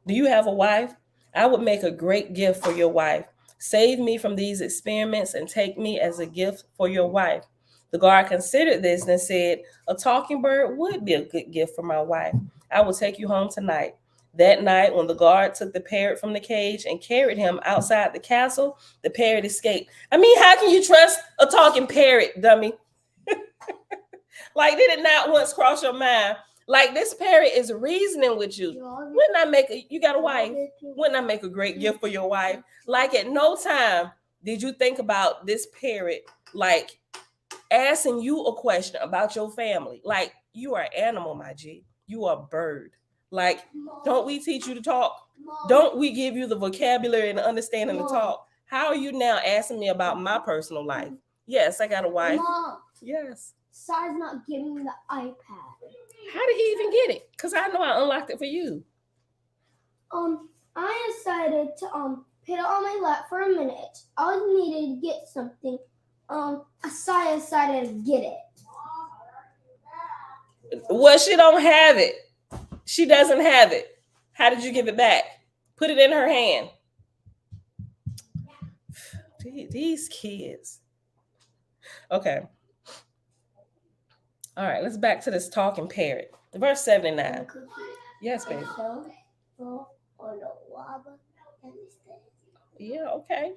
you have a wife? I would make a great gift for your wife. Save me from these experiments and take me as a gift for your wife." The guard considered this and said, "A talking bird would be a good gift for my wife. I will take you home tonight." That night, when the guard took the parrot from the cage and carried him outside the castle, the parrot escaped. I mean, how can you trust a talking parrot, dummy? Like, did it not once cross your mind? Like, this parrot is reasoning with you. Wouldn't I make you got a wife? Wouldn't I make a great gift for your wife? Like, at no time did you think about this parrot, like, asking you a question about your family. Like, you are an animal, my G. You are a bird. Like, don't we teach you to talk? Don't we give you the vocabulary and the understanding to talk? How are you now asking me about my personal life? Yes, I got a wife. Mom, Yes. Sai's not giving me the iPad. How did he even get it? Because I know I unlocked it for you. I decided to put it on my lap for a minute. I needed to get something. Sai decided to get it. Well, she don't have it. She doesn't have it. How did you give it back? Put it in her hand. These kids. Okay. All right, let's back to this talking parrot. Verse 79. Yes, baby. Yeah, okay.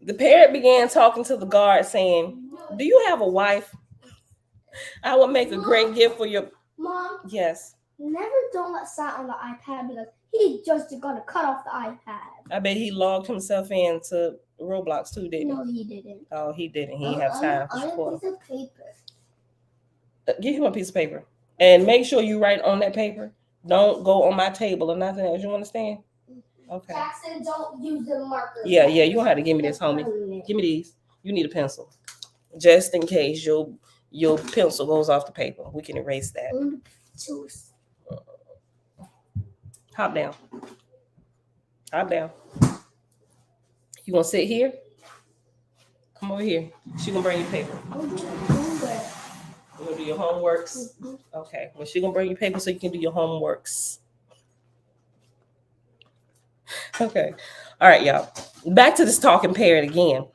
The parrot began talking to the guard, saying, "Do you have a wife? I will make a great gift for your..." Mom? Yes. Never don't let Sai on the iPad because he's just gonna cut off the iPad. I bet he logged himself into Roblox too, didn't he? No, he didn't. Oh, he didn't. He didn't have time for support. A piece of paper. Give him a piece of paper. And make sure you write on that paper. Don't go on my table or nothing else. You understand? Okay. Jackson, don't use the marker. Yeah, you don't have to give me this, homie. Give me these. You need a pencil. Just in case your pencil goes off the paper. We can erase that. Hop down. Hop down. You gonna sit here? Come over here. She gonna bring you paper. You gonna do your homeworks? Okay. Well, she gonna bring you paper so you can do your homeworks. Okay. All right, y'all. Back to this talking parrot again.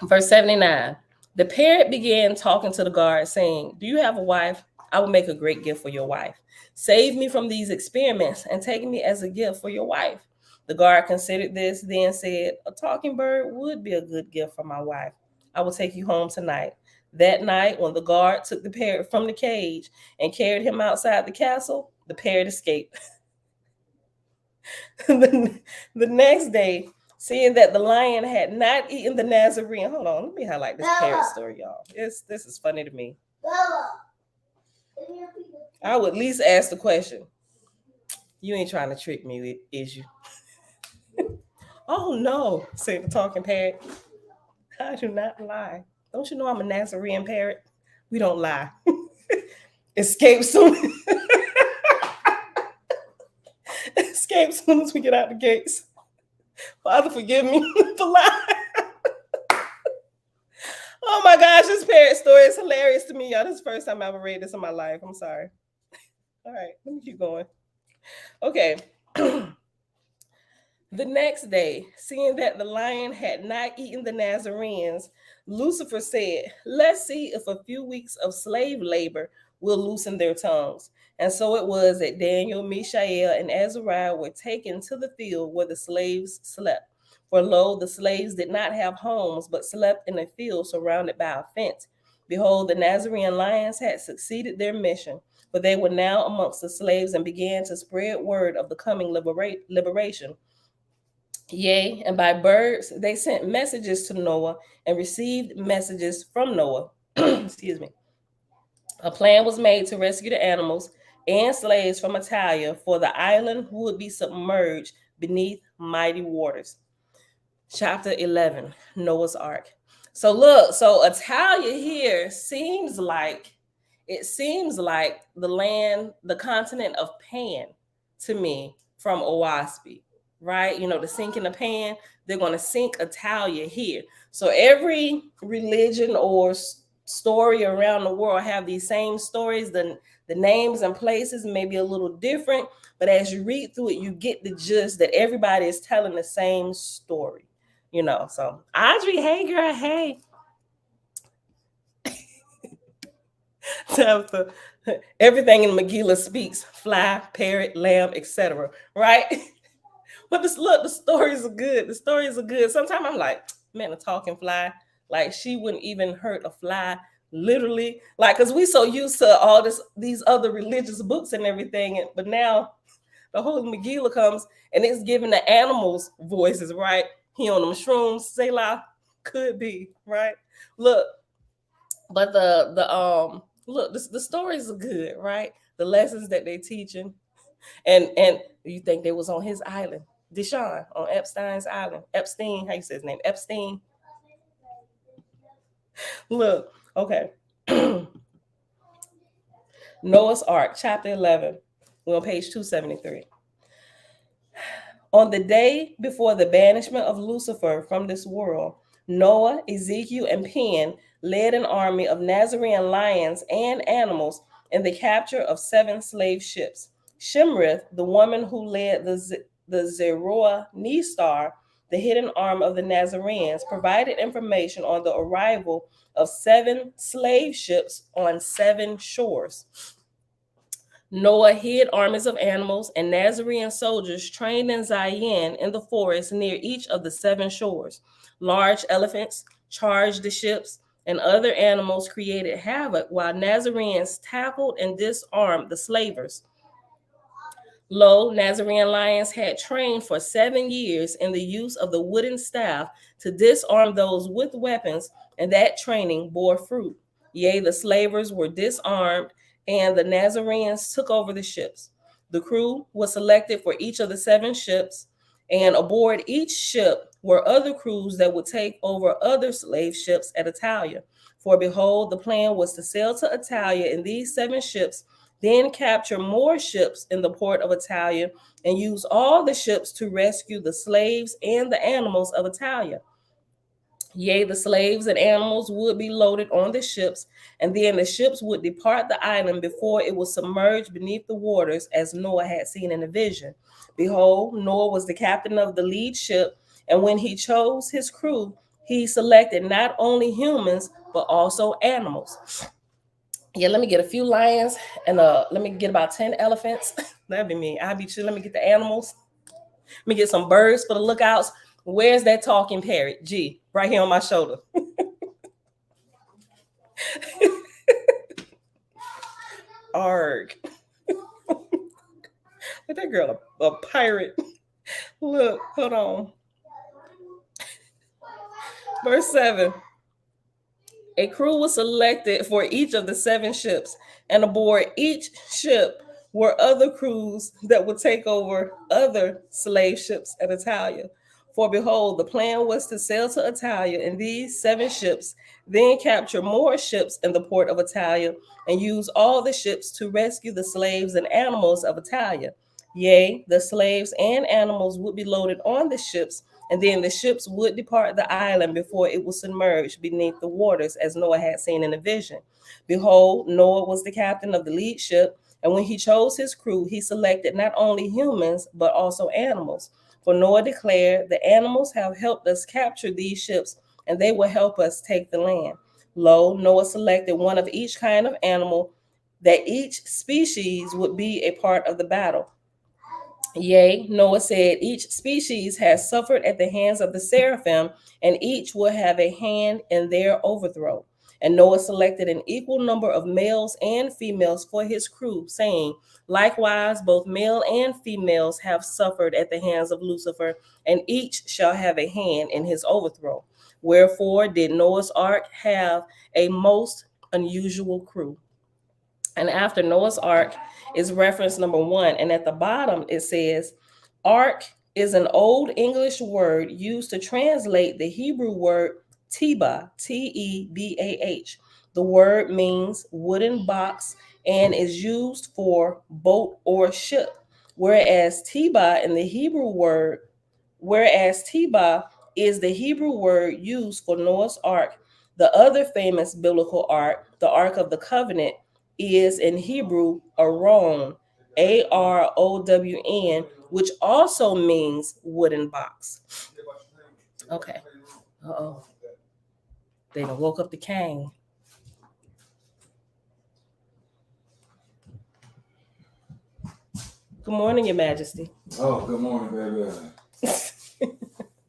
Verse 79. The parrot began talking to the guard, saying, "Do you have a wife? I will make a great gift for your wife. Save me from these experiments and take me as a gift for your wife." The guard considered this, then said, "A talking bird would be a good gift for my wife. I will take you home tonight." That night, when the guard took the parrot from the cage and carried him outside the castle, the parrot escaped. The next day, seeing that the lion had not eaten the Nazarene. Hold on, let me highlight this parrot story, y'all. This is funny to me. I would at least ask the question. You ain't trying to trick me, is you? Oh no, said the talking parrot. I do not lie. Don't you know I'm a Nazarene parrot? We don't lie. Escape soon. Escape soon as we get out the gates. Father, forgive me for lying. Oh my gosh, this parrot story is hilarious to me, y'all. This is the first time I ever read this in my life. I'm sorry. All right, let me keep going. Okay. The next day, seeing that the lion had not eaten the Nazarenes, Lucifer said, "Let's see if a few weeks of slave labor will loosen their tongues." And so it was that Daniel, Mishael, and Azariah were taken to the field where the slaves slept. For lo, the slaves did not have homes, but slept in a field surrounded by a fence. Behold, the Nazarene lions had succeeded their mission, for they were now amongst the slaves and began to spread word of the coming liberation. Yea, and by birds they sent messages to Noah and received messages from Noah. Excuse me. A plan was made to rescue the animals and slaves from Italia, for the island would be submerged beneath mighty waters. Chapter 11, Noah's Ark. So look, so Italia here seems like the land, the continent of Pan to me from Owaspy, right? You know, the sink in the pan, they're going to sink Italia here. So every religion or story around the world have these same stories. The names and places may be a little different, but as you read through it, you get the gist that everybody is telling the same story. You know, so Audrey, hey girl, hey. Tabitha, everything in Megillah speaks fly, parrot, lamb, etc. Right? But look, the stories are good. The stories are good. Sometimes I'm like, man, a talking fly, like she wouldn't even hurt a fly, literally. Like, because we so used to all these other religious books and everything, but now the whole Megillah comes and it's giving the animals voices, right? He on them shrooms, Selah, could be, right? Look, but the stories are good, right? The lessons that they teaching, and you think they was on his island, Deshaun on Epstein's island, Epstein, how you say his name, Epstein. Look, okay. Noah's Ark, chapter 11. We're on page 273. On the day before the banishment of Lucifer from this world, Noah, Ezekiel, and Pen led an army of Nazarene lions and animals in the capture of 7 slave ships. Shimrith, the woman who led the Zeroah Nistar, the hidden arm of the Nazarenes, provided information on the arrival of 7 slave ships on 7 shores. Noah hid armies of animals and Nazarene soldiers trained in Zion in the forest near each of the 7 shores. Large elephants charged the ships, and other animals created havoc while Nazarenes tackled and disarmed the slavers. Lo, Nazarene lions had trained for 7 years in the use of the wooden staff to disarm those with weapons, and that training bore fruit. Yea, the slavers were disarmed, and the Nazarenes took over the ships. The crew was selected for each of the 7 ships, and aboard each ship were other crews that would take over other slave ships at Italia. For behold, the plan was to sail to Italia in these 7 ships, then capture more ships in the port of Italia, and use all the ships to rescue the slaves and the animals of Italia. Yea, the slaves and animals would be loaded on the ships, and then the ships would depart the island before it was submerged beneath the waters, as Noah had seen in a vision. Behold, Noah was the captain of the lead ship, and when he chose his crew, he selected not only humans, but also animals. Yeah, let me get a few lions and let me get about 10 elephants. That'd be me. I'd be chill. Let me get the animals. Let me get some birds for the lookouts. Where's that talking parrot? G, right here on my shoulder. Arg. But that girl a pirate. Look, hold on. Verse 7. A crew was selected for each of the 7 ships, and aboard each ship were other crews that would take over other slave ships at Italia. For behold, the plan was to sail to Italia in these 7 ships, then capture more ships in the port of Italia, and use all the ships to rescue the slaves and animals of Italia. Yea, the slaves and animals would be loaded on the ships, and then the ships would depart the island before it was submerged beneath the waters, as Noah had seen in a vision. Behold, Noah was the captain of the lead ship, and when he chose his crew, he selected not only humans, but also animals. For Noah declared, the animals have helped us capture these ships, and they will help us take the land. Lo, Noah selected one of each kind of animal, that each species would be a part of the battle. Yea, Noah said, each species has suffered at the hands of the seraphim, and each will have a hand in their overthrow. And Noah selected an equal number of males and females for his crew, saying, likewise, both male and females have suffered at the hands of Lucifer, and each shall have a hand in his overthrow. Wherefore did Noah's ark have a most unusual crew. And after Noah's ark is reference number 1. And at the bottom it says, ark is an old English word used to translate the Hebrew word tebah, T-E-B-A-H. The word means wooden box and is used for boat or ship. Whereas tebah is the Hebrew word used for Noah's ark. The other famous biblical ark, the Ark of the Covenant, is in Hebrew Aron, A-R-O-W-N, which also means wooden box. Okay. Uh-oh. They done woke up the king. Good morning, Your Majesty. Oh, good morning, baby.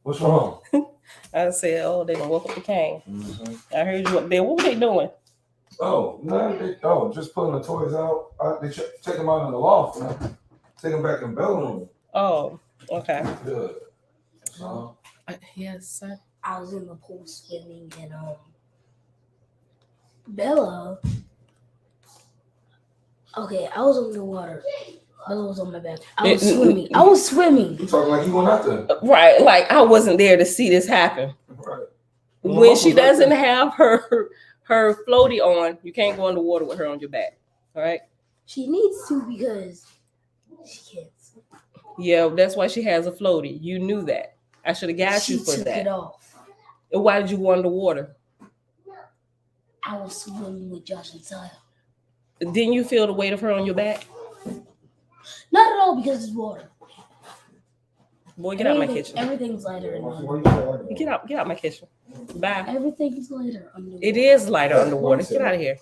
What's wrong? I said, oh, they done woke up the king. Mm-hmm. I heard you up there. What were they doing? Oh, no, just pulling the toys out. They take them out in the loft, man. Take them back in Bella room. Oh, okay. Good. So, Yes, sir. I was in the pool swimming, and Bella. Okay, I was underwater. Bella was on my back. I was swimming. you talking like you went out there. Right, like I wasn't there to see this happen. Right. When she doesn't have her floaty on, you can't go in the water with her on your back. All right. She needs to because she can't. Yeah, that's why she has a floaty. You knew that. I should have got you for She took that. it off. And why did you go underwater? I was swimming with Josh and Saya. Didn't you feel the weight of her on your back? Not at all, because it's water. Boy, get out my kitchen. Everything's lighter in underwater. Get out my kitchen. Bye. Everything's lighter underwater. It is lighter underwater. Get out of here.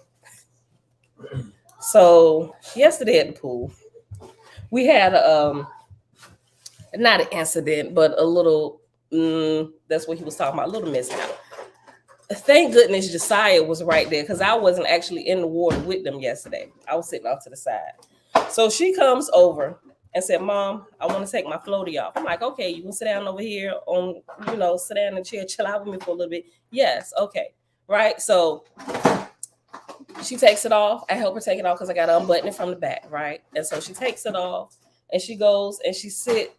So yesterday at the pool, we had not an incident, but a little. That's what he was talking about. A little mishap. Thank goodness Josiah was right there, because I wasn't actually in the water with them yesterday. I was sitting off to the side. So she comes over and said, Mom, I want to take my floaty off. I'm like, okay, you can sit down over here on, sit down in the chair, chill out with me for a little bit. Yes, okay. Right. So she takes it off. I help her take it off because I got to unbutton it from the back. Right. And so she takes it off and she goes and she sit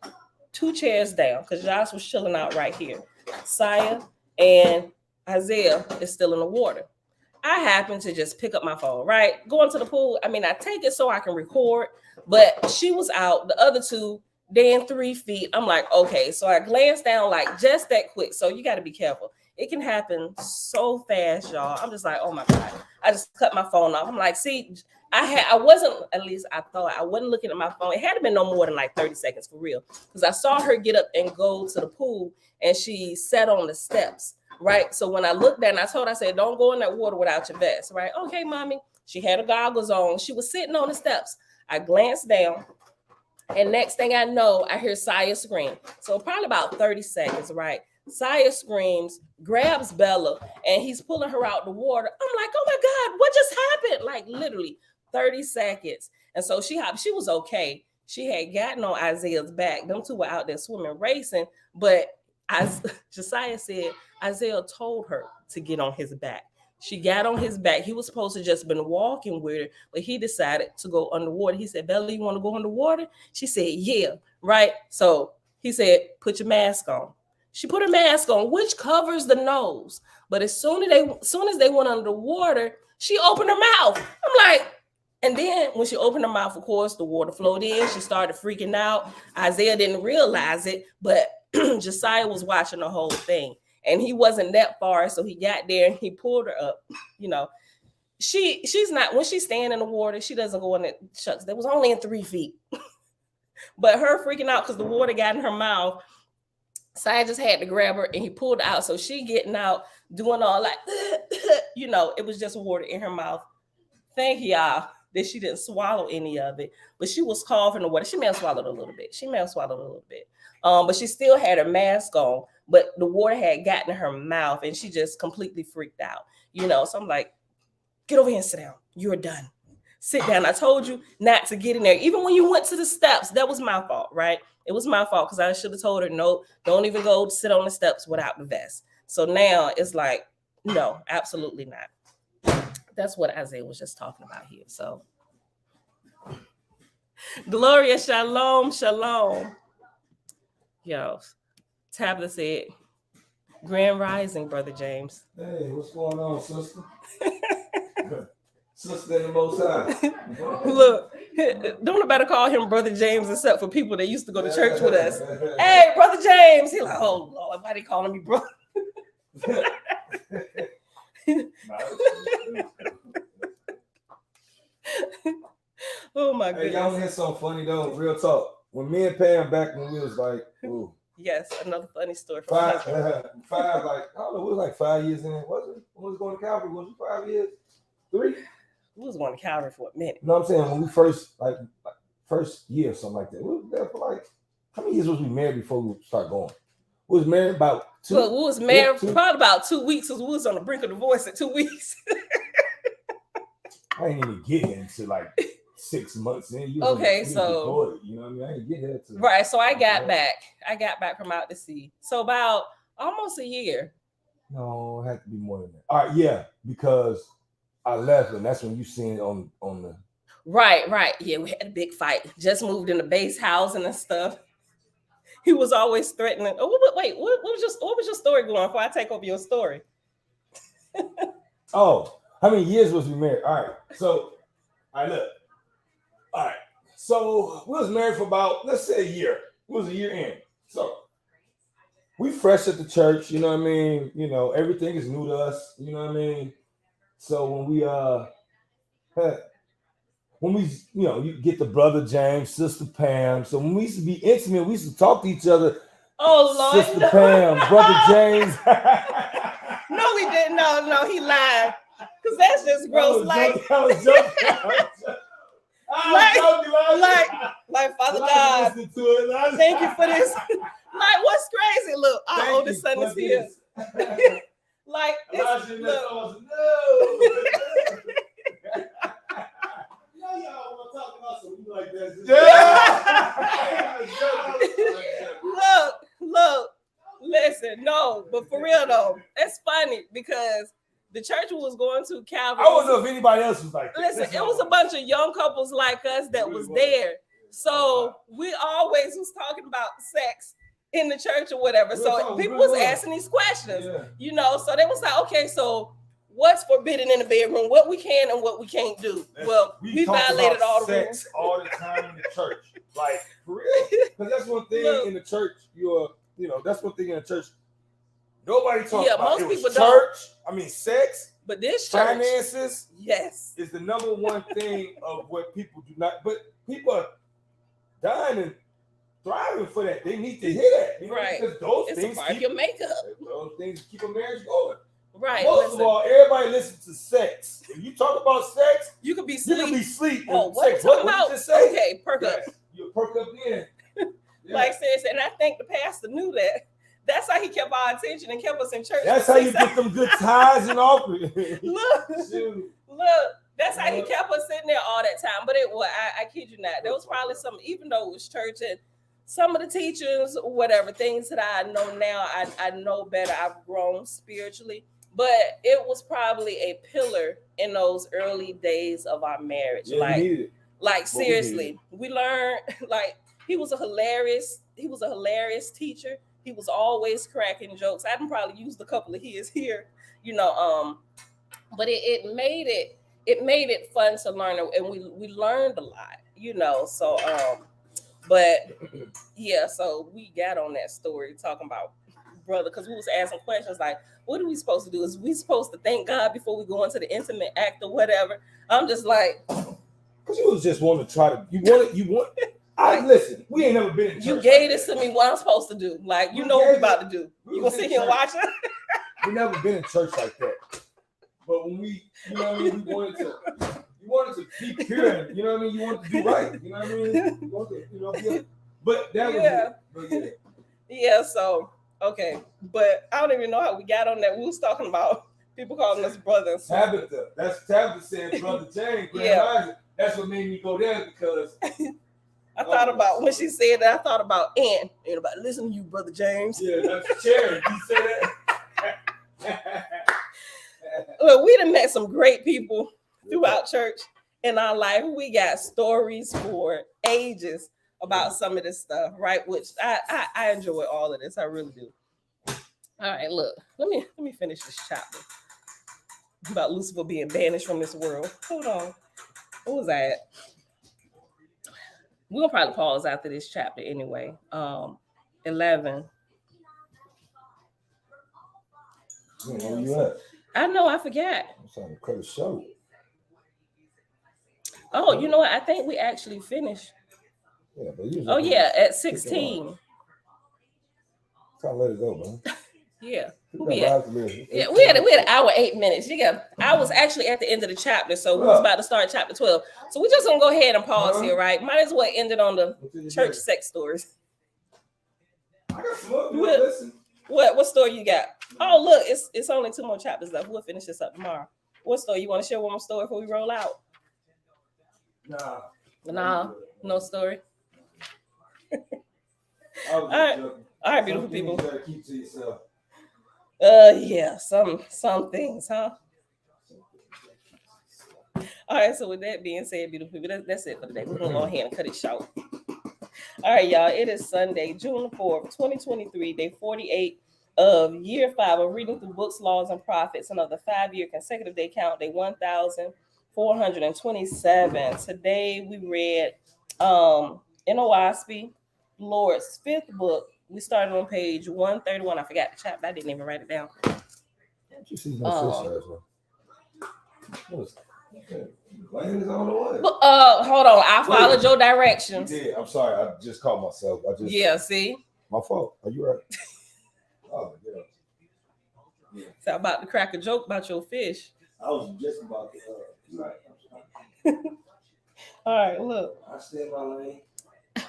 2 chairs down because Josh was chilling out right here. Saya and Isaiah is still in the water. I happen to just pick up my phone, right? Going to the pool. I mean, I take it so I can record, but she was out. The other 2, they in 3 feet. I'm like, okay. So I glanced down like just that quick. So you got to be careful. It can happen so fast, y'all. I'm just like, oh my God. I just cut my phone off. I'm like, see, I wasn't, at least I thought, I wasn't looking at my phone. It had been no more than like 30 seconds for real. Because I saw her get up and go to the pool and she sat on the steps. Right. So when I looked down, I said, don't go in that water without your vest. Right. Okay, Mommy. She had her goggles on. She was sitting on the steps. I glanced down. And next thing I know, I hear Saya scream. So probably about 30 seconds. Right. Saya screams, grabs Bella, and he's pulling her out the water. I'm like, oh my God, what just happened? Like literally 30 seconds. And so she was okay. She had gotten on Isaiah's back. Them 2 were out there swimming, racing. But as Josiah said, Isaiah told her to get on his back. She got on his back. He was supposed to just been walking with her, but he decided to go underwater. He said, Bella, you want to go underwater? She said, yeah. Right. So he said, put your mask on. She put her mask on, which covers the nose. But as soon as they went under the water, she opened her mouth. I'm like, and then when she opened her mouth, of course, the water flowed in. She started freaking out. Isaiah didn't realize it, but Josiah was watching the whole thing. And he wasn't that far, so he got there and he pulled her up. She's not, when she's standing in the water, she doesn't go in the shucks. That was only in 3 feet. But her freaking out because the water got in her mouth. So I just had to grab her and he pulled her out. So she getting out, doing all like, it was just water in her mouth. Thank y'all that she didn't swallow any of it, but she was coughing the water. She may have swallowed a little bit. But she still had her mask on, but the water had gotten in her mouth and she just completely freaked out, So I'm like, get over here and sit down. You're done. Sit down. I told you not to get in there. Even when you went to the steps, that was my fault, right? It was my fault because I should have told her, no, don't even go sit on the steps without the vest. So now it's like, no, absolutely not. That's what Isaiah was just talking about here. So, Gloria, shalom, shalom. Yo, Tabitha said, Grand Rising, Brother James. Hey, what's going on, sister? Sister in the Most High. Look, don't nobody call him Brother James except for people that used to go to church with us. Hey, Brother James. He's like, oh, Lord, why they calling me brother? Oh, my goodness. Hey, y'all hear something funny, though? Real talk. When me and Pam back when we was like, ooh. Yes, another funny story. Five, like, I don't know, it was like 5 years in. Was it? When we was going to Calvary, was it 5 years? 3? We was going to Calvary for a minute. You know what I'm saying? When we first year or something like that. We was there for like, how many years was we married before we start going? We was married about 2. Well, we was married probably about 2 weeks because we was on the brink of divorce at 2 weeks. I didn't even get here until like 6 months in. Okay, so you know what I mean? I didn't get here till right. So I got back from out to sea. So about almost a year. No, it had to be more than that. All right, yeah, because I left, and that's when you seen it on the. Right. Yeah, we had a big fight. Just moved in the base housing and stuff. He was always threatening. Oh, wait, what was your story going before I take over your story? Oh, how many years was we married? All right, so look. All right, so we was married for about, let's say, a year. It was a year in. So we fresh at the church, you know what I mean? Everything is new to us, you know what I mean? So when we you get the Brother James, Sister Pam. So when we used to be intimate, we used to talk to each other. Oh, Lord. Sister Pam, Brother James. No, we didn't. No, he lied. Because that's just gross. I was joking. Like Father God, thank you for this. Like, what's crazy? Look, our oldest son is here. Like, look. No, y'all want to talk about something like that. Look. Listen, no, but for real though, it's funny because the church was going to Calvary. I don't know if anybody else was like that. Listen, it was a bunch of young couples like us that was there. So we always was talking about sex in the church or whatever. So people was asking these questions, so they was like, okay, so what's forbidden in the bedroom, what we can and what we can't do. Well, we violated all the rules. All the time in the church. Like, for real. Because that's one thing in the church, that's one thing in the church. Nobody talks about. Most people don't. I mean, sex. But this church, finances, yes, is the number one thing of what people do not. But people are dying and thriving for that. They need to hear that, right? Because those things keep your makeup. Those things keep a marriage going. Right. Most of all, everybody listens to sex. If you talk about sex, you could be asleep. Oh, what you talking about? What say? Okay, perk up. You perk up then. Like seriously, and I think the pastor knew that. That's how he kept our attention and kept us in church. That's how you get them good tithes and offerings. Look, that's how he kept us sitting there all that time. But I kid you not, there was probably some, even though it was church and some of the teachers, whatever, things that I know now, I know better. I've grown spiritually. But it was probably a pillar in those early days of our marriage. Like seriously, we learned, like, he was a hilarious teacher. He was always cracking jokes. I didn't probably use a couple of his here, but it made it fun to learn, and we learned a lot, So but yeah, so we got on that story talking about brother, because we was asking questions like, what are we supposed to do? Is we supposed to thank God before we go into the intimate act or whatever? I'm just like, because you was just want to try to you want Listen, we ain't never been in church. You gave this to me. What I'm supposed to do? Like, you know what we're about to do. You gonna sit here and watch it? We never been in church like that. But when we, you know what I mean, we wanted to be pure, and, you know what I mean, you wanted to do right, you know what I mean, you wanted to, you know, but that was it. But yeah, so okay, but I don't even know how we got on that. We was talking about people calling us brothers. Tabitha, that's Tabitha said, Brother James, that's what made me go there, because I thought about when she said that. I thought about Aunt and about listen to you, Brother James. Yeah, that's Cherry. You said that. Well, we done met some great people throughout church in our life. We got stories for ages about some of this stuff, right? Which I enjoy all of this. I really do. All right, look, let me finish this chapter about Lucifer being banished from this world. Hold on. What was that? We'll probably pause after this chapter anyway. 11. Where you at? I know, I forgot. I'm trying to cut a show. Oh, you know what? I think we actually finished. Yeah, but at 16. Try to let it go, man. Yeah. We had an hour 8 minutes. I was actually at the end of the chapter, so we was about to start chapter 12. So we're just gonna go ahead and pause here, right? Might as well end it on the church sex stories. I got some more. Listen. What story you got? Oh, look, it's only 2 more chapters left. We'll finish this up tomorrow. What story? You want to share one more story before we roll out? Nah, no story. All right, beautiful people. You gotta keep to yourself. Yeah, some things, huh? All right, so with that being said, beautiful people, that's it for today. We're gonna go ahead and cut it short. All right, y'all. It is Sunday, June 4th, 2023, day 48 of year 5 of reading through books, laws, and prophets, and of the 5-year consecutive day count, day 1,427. Today we read in Owaspy, Lord's 5th book. We started on page 131. I forgot the chapter. I didn't even write it down. Don't you see no fish hold on. I followed your directions. You did. I'm sorry. I just caught myself. See? My fault. Are you right? Oh, yeah. So I'm about to crack a joke about your fish. I was just about to. All right, look. I stay in my lane.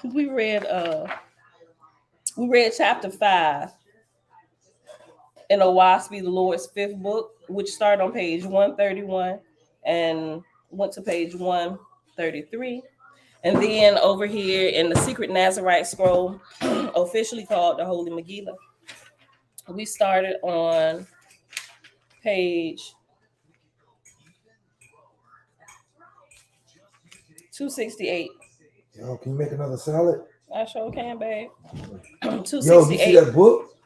We read chapter 5 in Owaspy, the Lord's 5th book, which started on page 131 and went to page 133. And then over here in the Secret Nazarite Scroll, officially called the Holy Megillah, we started on page 268. Yo, can you make another salad? I sure can, babe. 268. Yo, you see that book?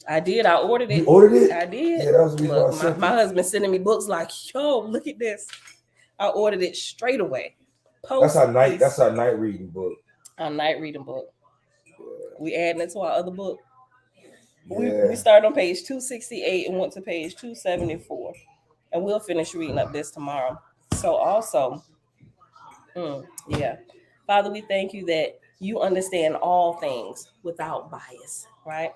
I did. I ordered it. You ordered it? I did. Yeah, that was the reason my husband sending me books like, yo, look at this. I ordered it straight away. That's our night reading book. Our night reading book. Yeah. We adding it to our other book. Yeah. We started on page 268 and went to page 274. And we'll finish reading up this tomorrow. So also, Father, we thank you that you understand all things without bias, right?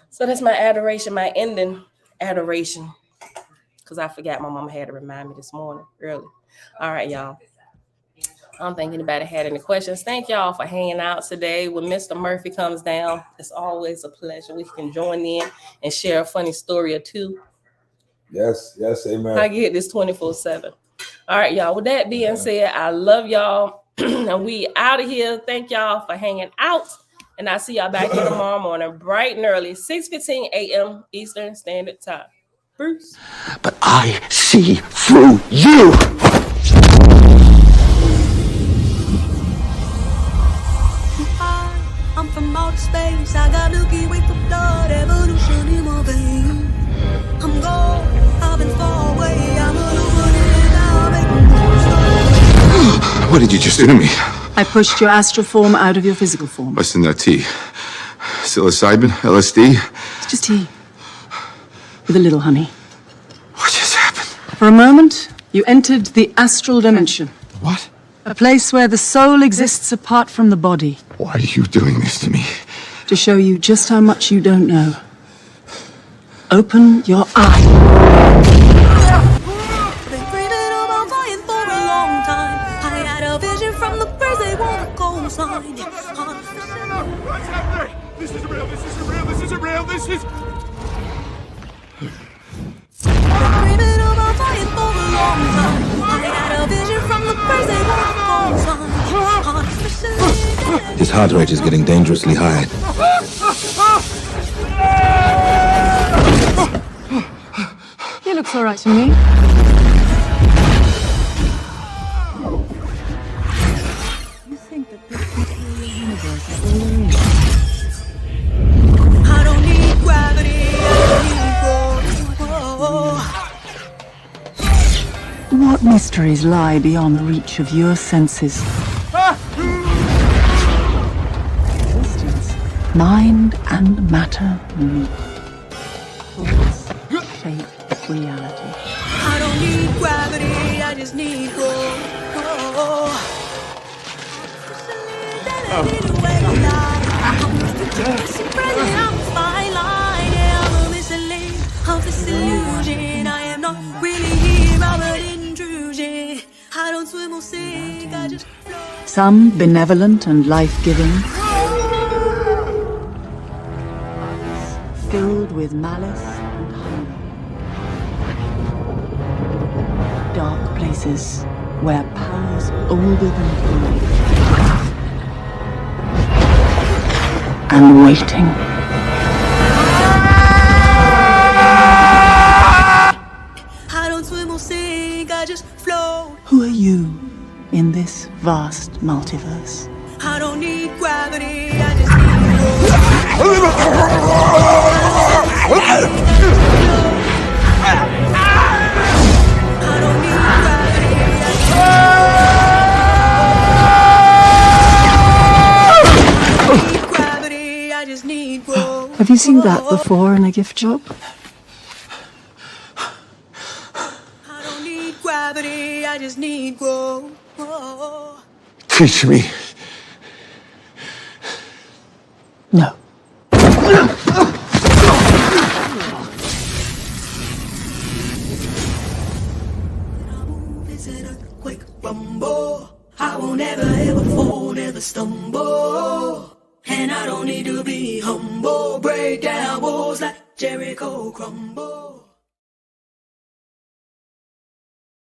So that's my adoration, my ending adoration. Because I forgot my mama had to remind me this morning early. All right, y'all. I don't think anybody had any questions. Thank y'all for hanging out today. When Mr. Murphy comes down, it's always a pleasure. We can join in and share a funny story or two. Yes, amen. I get this 24/7. All right, y'all. With that being said, I love y'all. And we out of here. Thank y'all for hanging out. And I'll see y'all back here tomorrow morning, bright and early, 6:15 a.m. Eastern Standard Time. Bruce. But I see through you. I'm from outer space. I got Milky Way for blood, evolution in my veins. I'm gold. I've been far away. I'm illuminated now, making moves. What did you just do to me? I pushed your astral form out of your physical form. What's in that tea? Psilocybin? LSD? It's just tea. With a little honey. What just happened? For a moment, you entered the astral dimension. What? A place where the soul exists apart from the body. Why are you doing this to me? To show you just how much you don't know. Open your eyes. Been dreaming about flying for a long time. I had a vision from the birds, they want a coastline. What's happening? This isn't real, this isn't real, this isn't real, this is... Dreaming about flying for a long time. I had a vision from the birds, they want a coastline. His heart rate is getting dangerously high. He looks all right to me. You think that this is the universe is all there is? I don't need gravity, I need What mysteries lie beyond the reach of your senses? Existence, mind and matter meet. Thoughts shape reality. I don't need gravity, I just need growth. I am not really here, I'm an intrusion. I don't swim or sink, I just float. Some benevolent and life-giving, filled with malice and hunger. Dark places where powers older than life and waiting. I don't swim or sink, I just float. Who are you in this vast multiverse? I don't need gravity, I just need I don't need gravity, I just need growth. Have you seen that before in a gift shop? I don't need gravity, I just need growth. Teach me. No. It's an earthquake rumble. I won't ever ever fall, never stumble. And I don't need to be humble. Break down walls like Jericho crumble.